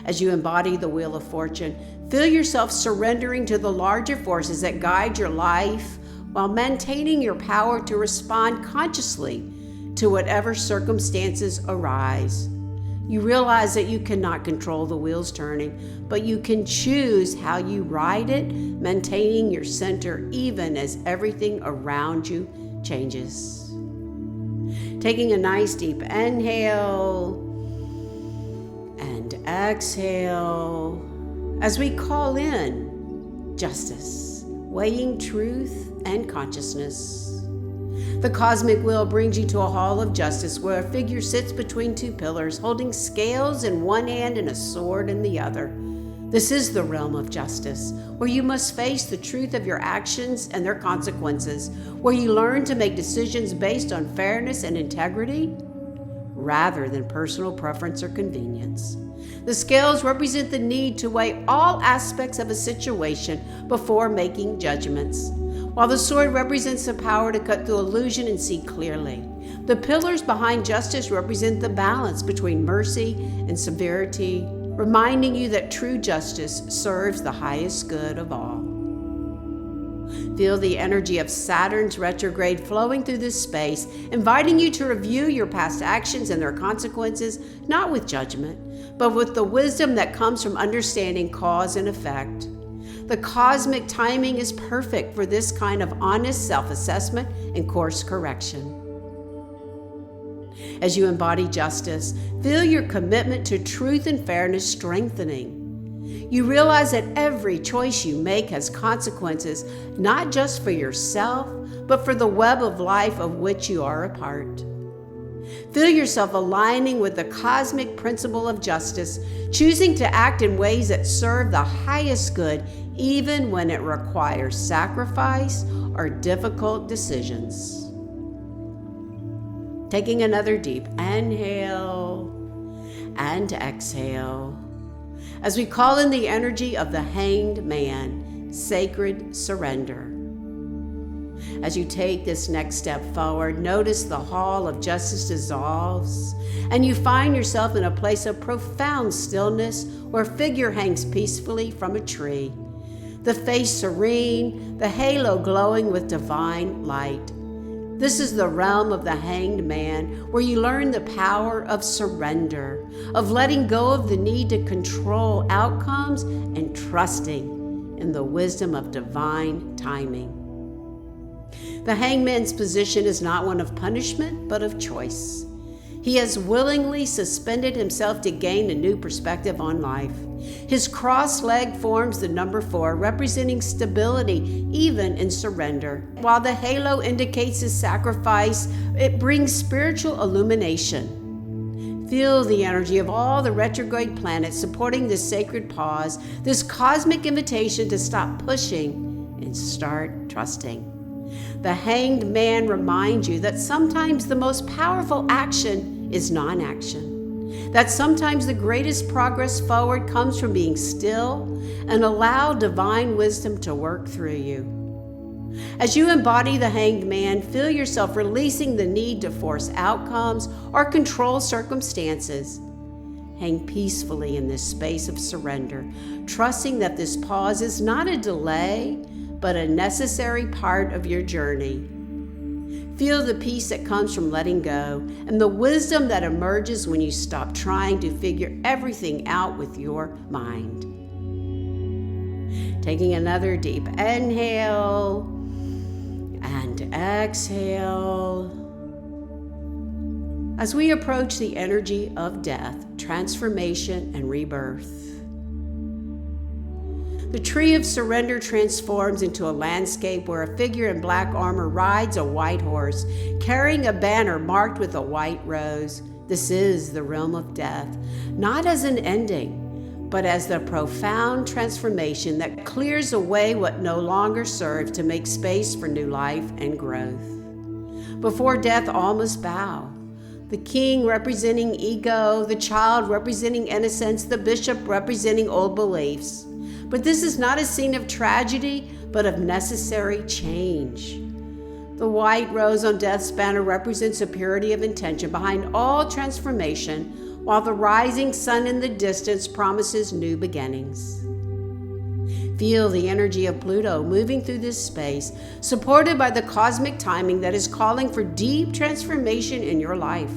Speaker 2: As you embody the Wheel of Fortune, feel yourself surrendering to the larger forces that guide your life while maintaining your power to respond consciously to whatever circumstances arise. You realize that you cannot control the wheels turning, but you can choose how you ride it, maintaining your center even as everything around you changes. Taking a nice deep inhale and exhale as we call in justice, weighing truth and consciousness. The cosmic wheel brings you to a hall of justice where a figure sits between two pillars, holding scales in one hand and a sword in the other. This is the realm of justice, where you must face the truth of your actions and their consequences, where you learn to make decisions based on fairness and integrity, rather than personal preference or convenience. The scales represent the need to weigh all aspects of a situation before making judgments, while the sword represents the power to cut through illusion and see clearly. The pillars behind justice represent the balance between mercy and severity, reminding you that true justice serves the highest good of all. Feel the energy of Saturn's retrograde flowing through this space, inviting you to review your past actions and their consequences, not with judgment, but with the wisdom that comes from understanding cause and effect. The cosmic timing is perfect for this kind of honest self-assessment and course correction. As you embody justice, feel your commitment to truth and fairness strengthening. You realize that every choice you make has consequences, not just for yourself, but for the web of life of which you are a part. Feel yourself aligning with the cosmic principle of justice, choosing to act in ways that serve the highest good, even when it requires sacrifice or difficult decisions. Taking another deep inhale and exhale, as we call in the energy of the Hanged Man, sacred surrender. As you take this next step forward, notice the hall of justice dissolves, and you find yourself in a place of profound stillness where a figure hangs peacefully from a tree, the face serene, the halo glowing with divine light. This is the realm of the Hanged Man, where you learn the power of surrender, of letting go of the need to control outcomes and trusting in the wisdom of divine timing. The hangman's position is not one of punishment, but of choice. He has willingly suspended himself to gain a new perspective on life. His crossed leg forms the number 4, representing stability even in surrender. While the halo indicates his sacrifice, it brings spiritual illumination. Feel the energy of all the retrograde planets supporting this sacred pause, this cosmic invitation to stop pushing and start trusting. The Hanged Man reminds you that sometimes the most powerful action is non-action, that sometimes the greatest progress forward comes from being still and allow divine wisdom to work through you. As you embody the Hanged Man, feel yourself releasing the need to force outcomes or control circumstances. Hang peacefully in this space of surrender, trusting that this pause is not a delay, but a necessary part of your journey. Feel the peace that comes from letting go and the wisdom that emerges when you stop trying to figure everything out with your mind. Taking another deep inhale and exhale. As we approach the energy of death, transformation, and rebirth, the tree of surrender transforms into a landscape where a figure in black armor rides a white horse, carrying a banner marked with a white rose. This is the realm of death, not as an ending, but as the profound transformation that clears away what no longer serves to make space for new life and growth. Before death, all must bow. The king representing ego, the child representing innocence, the bishop representing old beliefs. But this is not a scene of tragedy, but of necessary change. The white rose on death's banner represents a purity of intention behind all transformation, while the rising sun in the distance promises new beginnings. Feel the energy of Pluto moving through this space, supported by the cosmic timing that is calling for deep transformation in your life.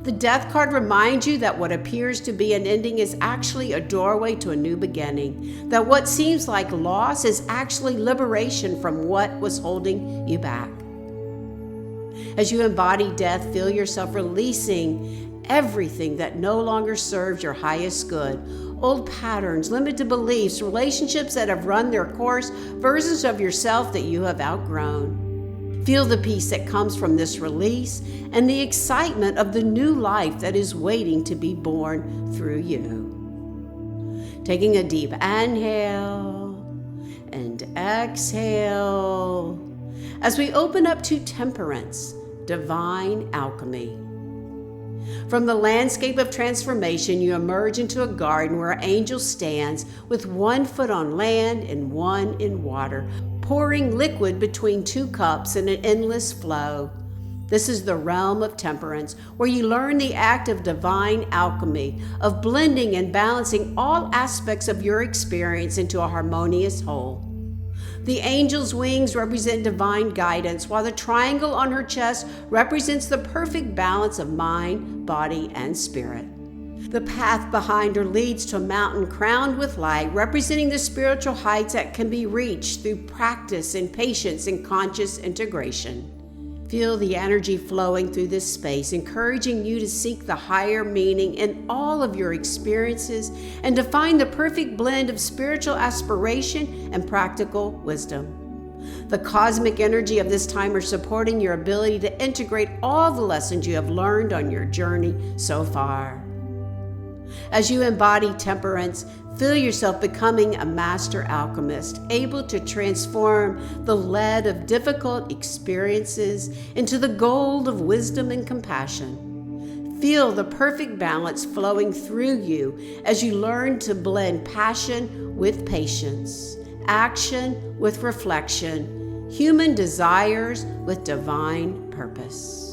Speaker 2: The death card reminds you that what appears to be an ending is actually a doorway to a new beginning, that what seems like loss is actually liberation from what was holding you back. As you embody death, feel yourself releasing everything that no longer serves your highest good. Old patterns, limited beliefs, relationships that have run their course, versions of yourself that you have outgrown. Feel the peace that comes from this release and the excitement of the new life that is waiting to be born through you. Taking a deep inhale and exhale as we open up to temperance, divine alchemy. From the landscape of transformation, you emerge into a garden where an angel stands with one foot on land and one in water, pouring liquid between two cups in an endless flow. This is the realm of temperance, where you learn the act of divine alchemy, of blending and balancing all aspects of your experience into a harmonious whole. The angel's wings represent divine guidance, while the triangle on her chest represents the perfect balance of mind, body, and spirit. The path behind her leads to a mountain crowned with light, representing the spiritual heights that can be reached through practice and patience and conscious integration. Feel the energy flowing through this space, encouraging you to seek the higher meaning in all of your experiences and to find the perfect blend of spiritual aspiration and practical wisdom. The cosmic energy of this time are supporting your ability to integrate all the lessons you have learned on your journey so far. As you embody temperance, feel yourself becoming a master alchemist, able to transform the lead of difficult experiences into the gold of wisdom and compassion. Feel the perfect balance flowing through you as you learn to blend passion with patience, action with reflection, human desires with divine purpose.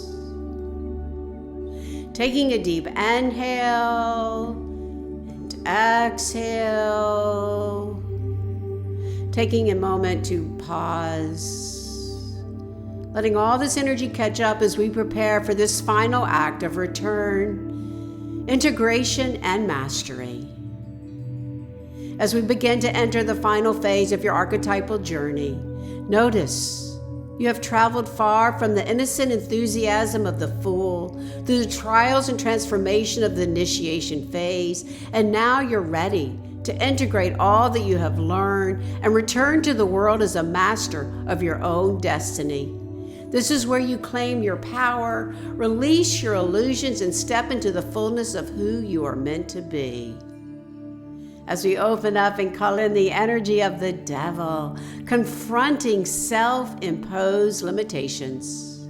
Speaker 2: Taking a deep inhale and exhale. Taking a moment to pause. Letting all this energy catch up as we prepare for this final act of return, integration, and mastery. As we begin to enter the final phase of your archetypal journey, notice you have traveled far from the innocent enthusiasm of the fool, through the trials and transformation of the initiation phase, and now you're ready to integrate all that you have learned and return to the world as a master of your own destiny. This is where you claim your power, release your illusions, and step into the fullness of who you are meant to be. As we open up and call in the energy of the devil, confronting self-imposed limitations.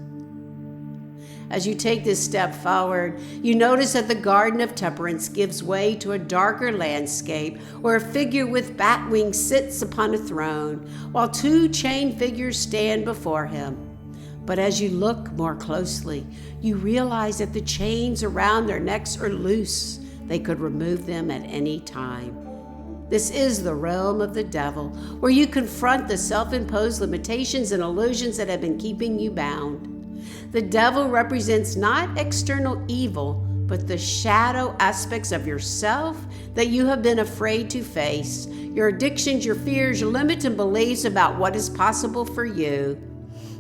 Speaker 2: As you take this step forward, you notice that the Garden of Temperance gives way to a darker landscape where a figure with bat wings sits upon a throne, while two chained figures stand before him. But as you look more closely, you realize that the chains around their necks are loose. They could remove them at any time. This is the realm of the devil, where you confront the self-imposed limitations and illusions that have been keeping you bound. The devil represents not external evil, but the shadow aspects of yourself that you have been afraid to face, your addictions, your fears, your limited beliefs about what is possible for you.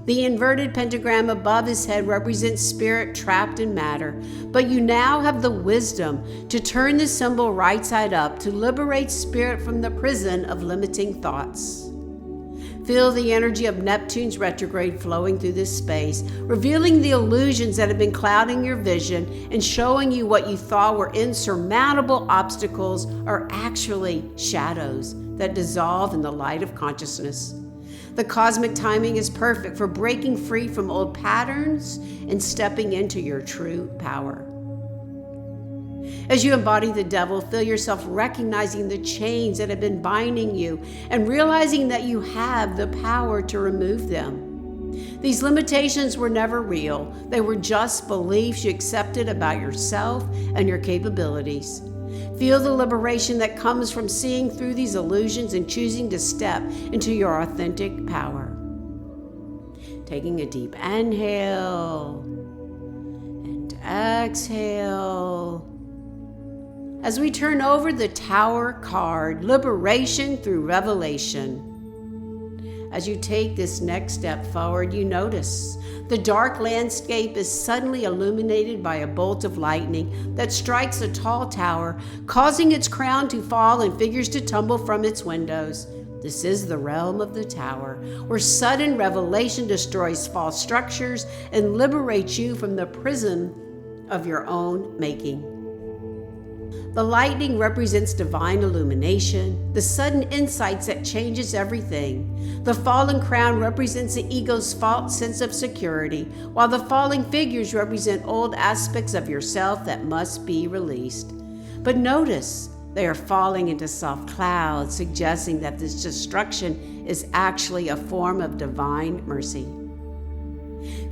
Speaker 2: The inverted pentagram above his head represents spirit trapped in matter, but you now have the wisdom to turn the symbol right side up to liberate spirit from the prison of limiting thoughts. Feel the energy of Neptune's retrograde flowing through this space, revealing the illusions that have been clouding your vision and showing you what you thought were insurmountable obstacles are actually shadows that dissolve in the light of consciousness. The cosmic timing is perfect for breaking free from old patterns and stepping into your true power. As you embody the devil, feel yourself recognizing the chains that have been binding you and realizing that you have the power to remove them. These limitations were never real. They were just beliefs you accepted about yourself and your capabilities. Feel the liberation that comes from seeing through these illusions and choosing to step into your authentic power. Taking a deep inhale and exhale. As we turn over the Tower card, liberation through revelation. As you take this next step forward, you notice the dark landscape is suddenly illuminated by a bolt of lightning that strikes a tall tower, causing its crown to fall and figures to tumble from its windows. This is the realm of the Tower, where sudden revelation destroys false structures and liberates you from the prison of your own making. The lightning represents divine illumination, the sudden insights that changes everything. The fallen crown represents the ego's false sense of security, while the falling figures represent old aspects of yourself that must be released. But notice, they are falling into soft clouds, suggesting that this destruction is actually a form of divine mercy.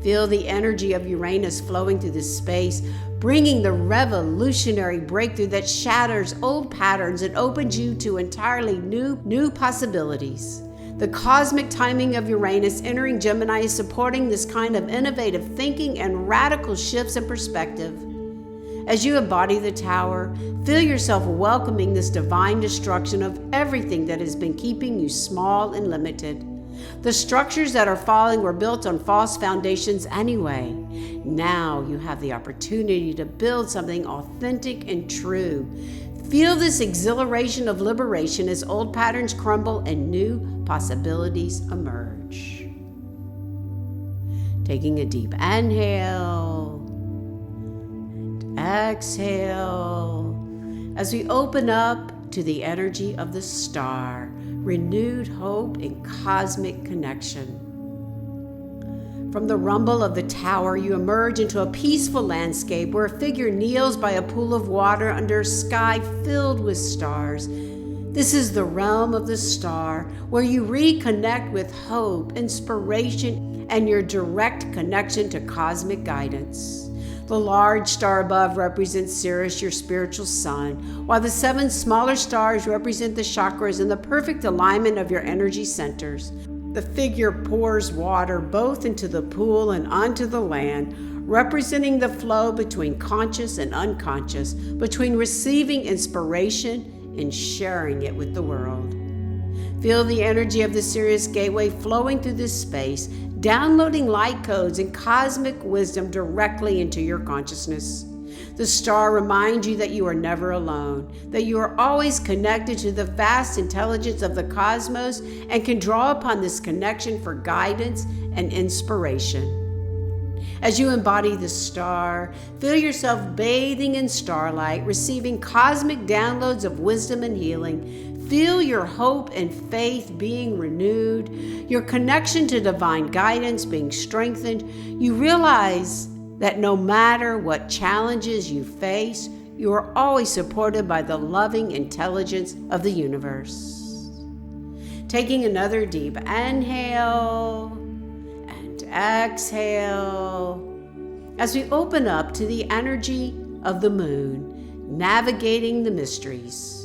Speaker 2: Feel the energy of Uranus flowing through this space, bringing the revolutionary breakthrough that shatters old patterns and opens you to entirely new possibilities. The cosmic timing of Uranus entering Gemini is supporting this kind of innovative thinking and radical shifts in perspective. As you embody the Tower, feel yourself welcoming this divine destruction of everything that has been keeping you small and limited. The structures that are falling were built on false foundations anyway. Now you have the opportunity to build something authentic and true. Feel this exhilaration of liberation as old patterns crumble and new possibilities emerge. Taking a deep inhale and exhale as we open up to the energy of the star, renewed hope and cosmic connection. From the rumble of the tower, you emerge into a peaceful landscape where a figure kneels by a pool of water under a sky filled with stars. This is the realm of the star, where you reconnect with hope, inspiration, and your direct connection to cosmic guidance. The large star above represents Sirius, your spiritual sun, while the 7 smaller stars represent the chakras and the perfect alignment of your energy centers. The figure pours water both into the pool and onto the land, representing the flow between conscious and unconscious, between receiving inspiration and sharing it with the world. Feel the energy of the Sirius Gateway flowing through this space, downloading light codes and cosmic wisdom directly into your consciousness. The star reminds you that you are never alone, that you are always connected to the vast intelligence of the cosmos and can draw upon this connection for guidance and inspiration. As you embody the star, feel yourself bathing in starlight, receiving cosmic downloads of wisdom and healing. Feel your hope and faith being renewed, your connection to divine guidance being strengthened. You realize that no matter what challenges you face, you are always supported by the loving intelligence of the universe. Taking another deep inhale and exhale as we open up to the energy of the moon, navigating the mysteries.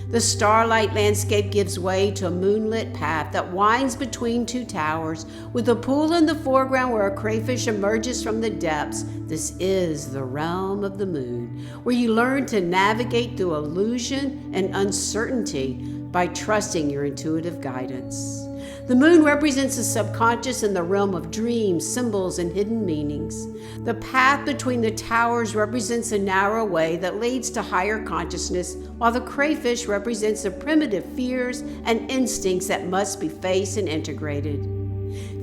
Speaker 2: The starlight landscape gives way to a moonlit path that winds between 2 towers, with a pool in the foreground where a crayfish emerges from the depths. This is the realm of the moon, where you learn to navigate through illusion and uncertainty by trusting your intuitive guidance. The moon represents the subconscious in the realm of dreams, symbols, and hidden meanings. The path between the towers represents a narrow way that leads to higher consciousness, while the crayfish represents the primitive fears and instincts that must be faced and integrated.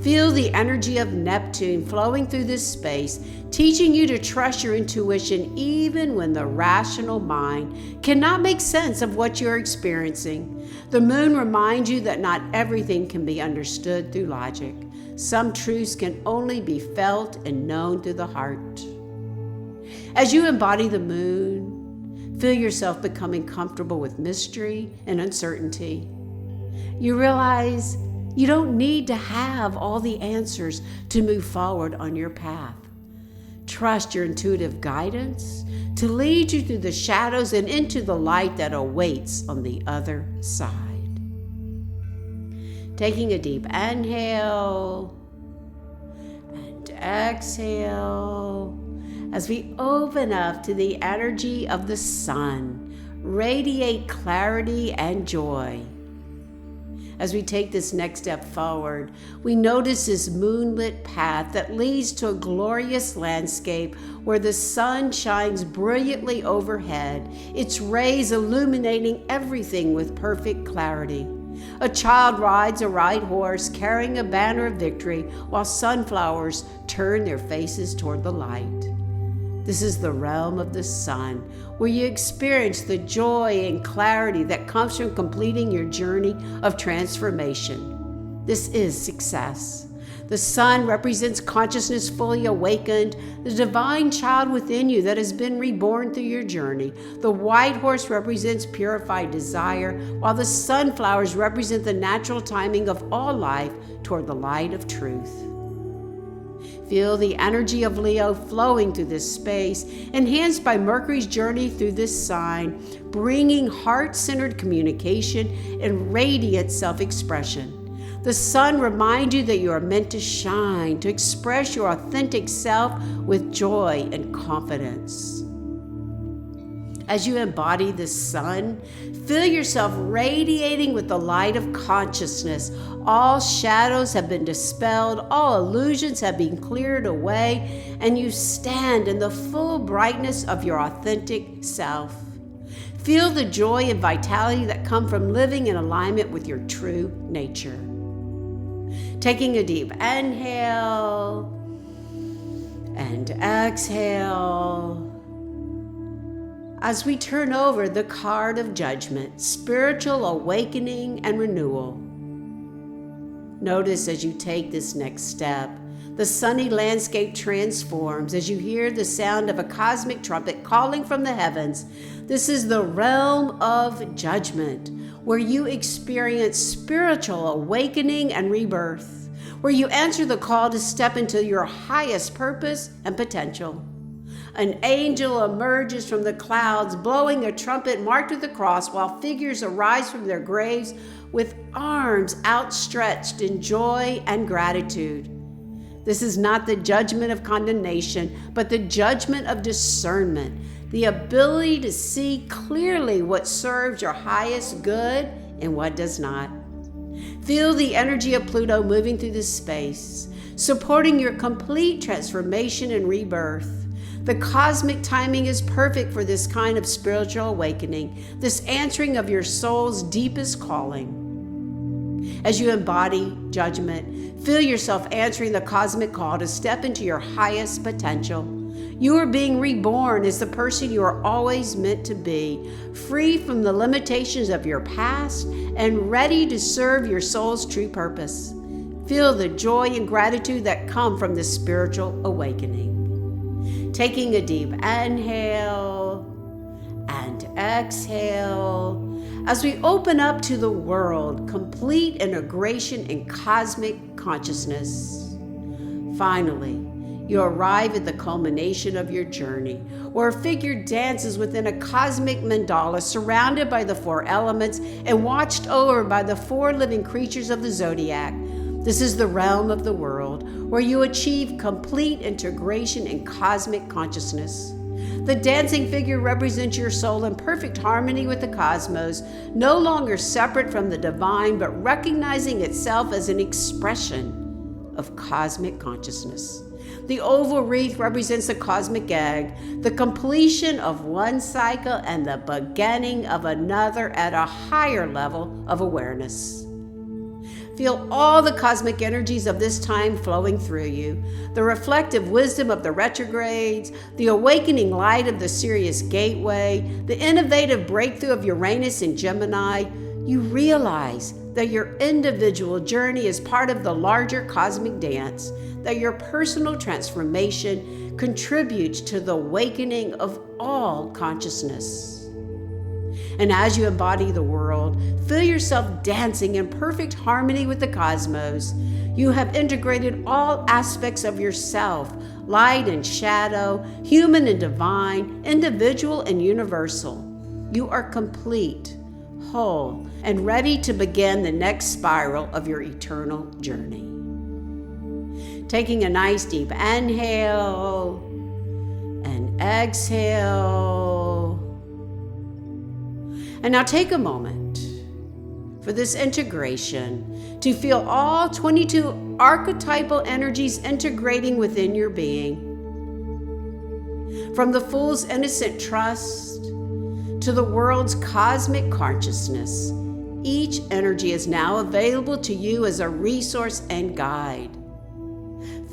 Speaker 2: Feel the energy of Neptune flowing through this space, teaching you to trust your intuition even when the rational mind cannot make sense of what you're experiencing. The moon reminds you that not everything can be understood through logic. Some truths can only be felt and known through the heart. As you embody the moon, feel yourself becoming comfortable with mystery and uncertainty. You realize you don't need to have all the answers to move forward on your path. Trust your intuitive guidance to lead you through the shadows and into the light that awaits on the other side. Taking a deep inhale and exhale as we open up to the energy of the sun, radiate clarity and joy. As we take this next step forward, we notice this moonlit path that leads to a glorious landscape where the sun shines brilliantly overhead, its rays illuminating everything with perfect clarity. A child rides a white horse carrying a banner of victory while sunflowers turn their faces toward the light. This is the realm of the sun, where you experience the joy and clarity that comes from completing your journey of transformation. This is success. The sun represents consciousness fully awakened, the divine child within you that has been reborn through your journey. The white horse represents purified desire, while the sunflowers represent the natural timing of all life toward the light of truth. Feel the energy of Leo flowing through this space, enhanced by Mercury's journey through this sign, bringing heart-centered communication and radiant self-expression. The sun reminds you that you are meant to shine, to express your authentic self with joy and confidence. As you embody the sun, feel yourself radiating with the light of consciousness. All shadows have been dispelled, all illusions have been cleared away, and you stand in the full brightness of your authentic self. Feel the joy and vitality that come from living in alignment with your true nature. Taking a deep inhale and exhale. As we turn over the card of judgment, spiritual awakening and renewal. Notice as you take this next step, the sunny landscape transforms as you hear the sound of a cosmic trumpet calling from the heavens. This is the realm of judgment, where you experience spiritual awakening and rebirth, where you answer the call to step into your highest purpose and potential. An angel emerges from the clouds, blowing a trumpet marked with a cross, while figures arise from their graves with arms outstretched in joy and gratitude. This is not the judgment of condemnation, but the judgment of discernment, the ability to see clearly what serves your highest good and what does not. Feel the energy of Pluto moving through this space, supporting your complete transformation and rebirth. The cosmic timing is perfect for this kind of spiritual awakening, this answering of your soul's deepest calling. As you embody judgment, feel yourself answering the cosmic call to step into your highest potential. You are being reborn as the person you are always meant to be, free from the limitations of your past and ready to serve your soul's true purpose. Feel the joy and gratitude that come from this spiritual awakening. Taking a deep inhale and exhale as we open up to the world, complete integration in cosmic consciousness. Finally, you arrive at the culmination of your journey, where a figure dances within a cosmic mandala surrounded by the four elements and watched over by the four living creatures of the zodiac. This is the realm of the world, where you achieve complete integration in cosmic consciousness. The dancing figure represents your soul in perfect harmony with the cosmos, no longer separate from the divine, but recognizing itself as an expression of cosmic consciousness. The oval wreath represents the cosmic egg, the completion of one cycle and the beginning of another at a higher level of awareness. Feel all the cosmic energies of this time flowing through you, the reflective wisdom of the retrogrades, the awakening light of the Sirius Gateway, the innovative breakthrough of Uranus and Gemini. You realize that your individual journey is part of the larger cosmic dance, that your personal transformation contributes to the awakening of all consciousness. And as you embody the world, feel yourself dancing in perfect harmony with the cosmos. You have integrated all aspects of yourself, light and shadow, human and divine, individual and universal. You are complete, whole, and ready to begin the next spiral of your eternal journey. Taking a nice deep inhale and exhale. And now take a moment for this integration to feel all 22 archetypal energies integrating within your being. From the fool's innocent trust to the world's cosmic consciousness, each energy is now available to you as a resource and guide.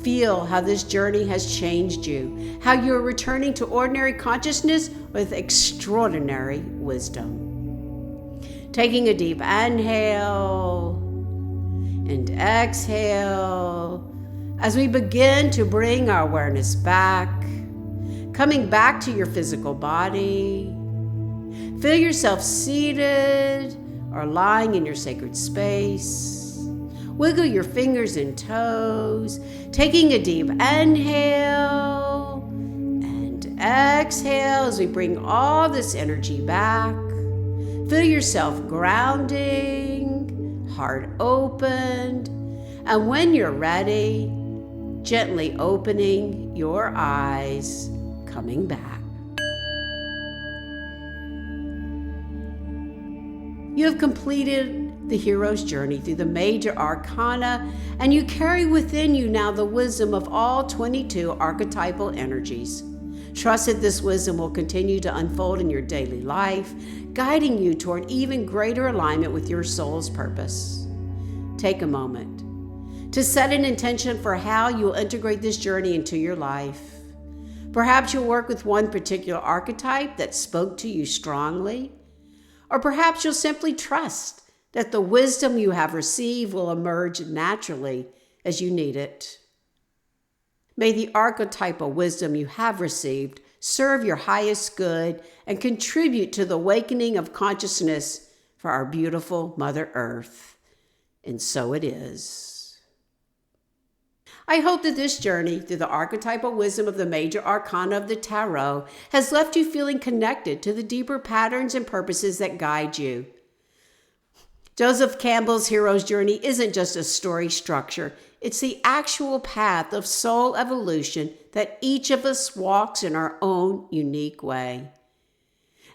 Speaker 2: Feel how this journey has changed you, how you are returning to ordinary consciousness with extraordinary wisdom. Taking a deep inhale and exhale as we begin to bring our awareness back, coming back to your physical body. Feel yourself seated or lying in your sacred space. Wiggle your fingers and toes, taking a deep inhale and exhale as we bring all this energy back. Feel yourself grounding, heart opened, and when you're ready, gently opening your eyes, coming back. You have completed the hero's journey through the Major Arcana, and you carry within you now the wisdom of all 22 archetypal energies. Trust that this wisdom will continue to unfold in your daily life, guiding you toward even greater alignment with your soul's purpose. Take a moment to set an intention for how you will integrate this journey into your life. Perhaps you'll work with one particular archetype that spoke to you strongly, or perhaps you'll simply trust that the wisdom you have received will emerge naturally as you need it. May the archetypal wisdom you have received serve your highest good and contribute to the awakening of consciousness for our beautiful Mother Earth. And so it is. I hope that this journey through the archetypal wisdom of the Major Arcana of the Tarot has left you feeling connected to the deeper patterns and purposes that guide you. Joseph Campbell's hero's journey isn't just a story structure. It's the actual path of soul evolution that each of us walks in our own unique way.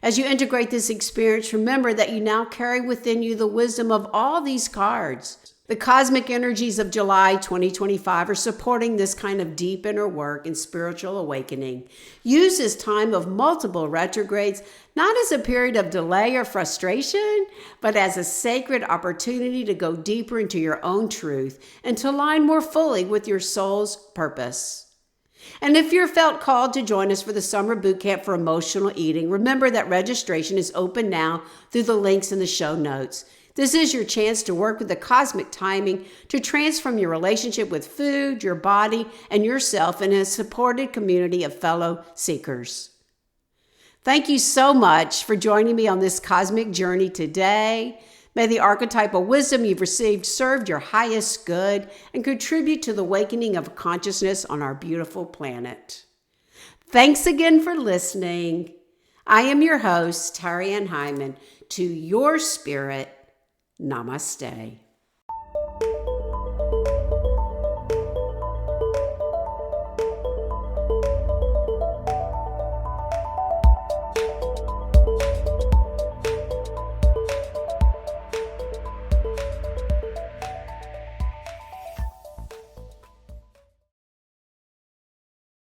Speaker 2: As you integrate this experience, remember that you now carry within you the wisdom of all these cards. The cosmic energies of July 2025 are supporting this kind of deep inner work and spiritual awakening. Use this time of multiple retrogrades not as a period of delay or frustration, but as a sacred opportunity to go deeper into your own truth and to align more fully with your soul's purpose. And if you're felt called to join us for the Summer Bootcamp for Emotional Eating, remember that registration is open now through the links in the show notes. This is your chance to work with the cosmic timing to transform your relationship with food, your body, and yourself in a supported community of fellow seekers. Thank you so much for joining me on this cosmic journey today. May the archetypal wisdom you've received serve your highest good and contribute to the awakening of consciousness on our beautiful planet. Thanks again for listening. I am your host, Terry Ann Hyman. To your spirit, Namaste.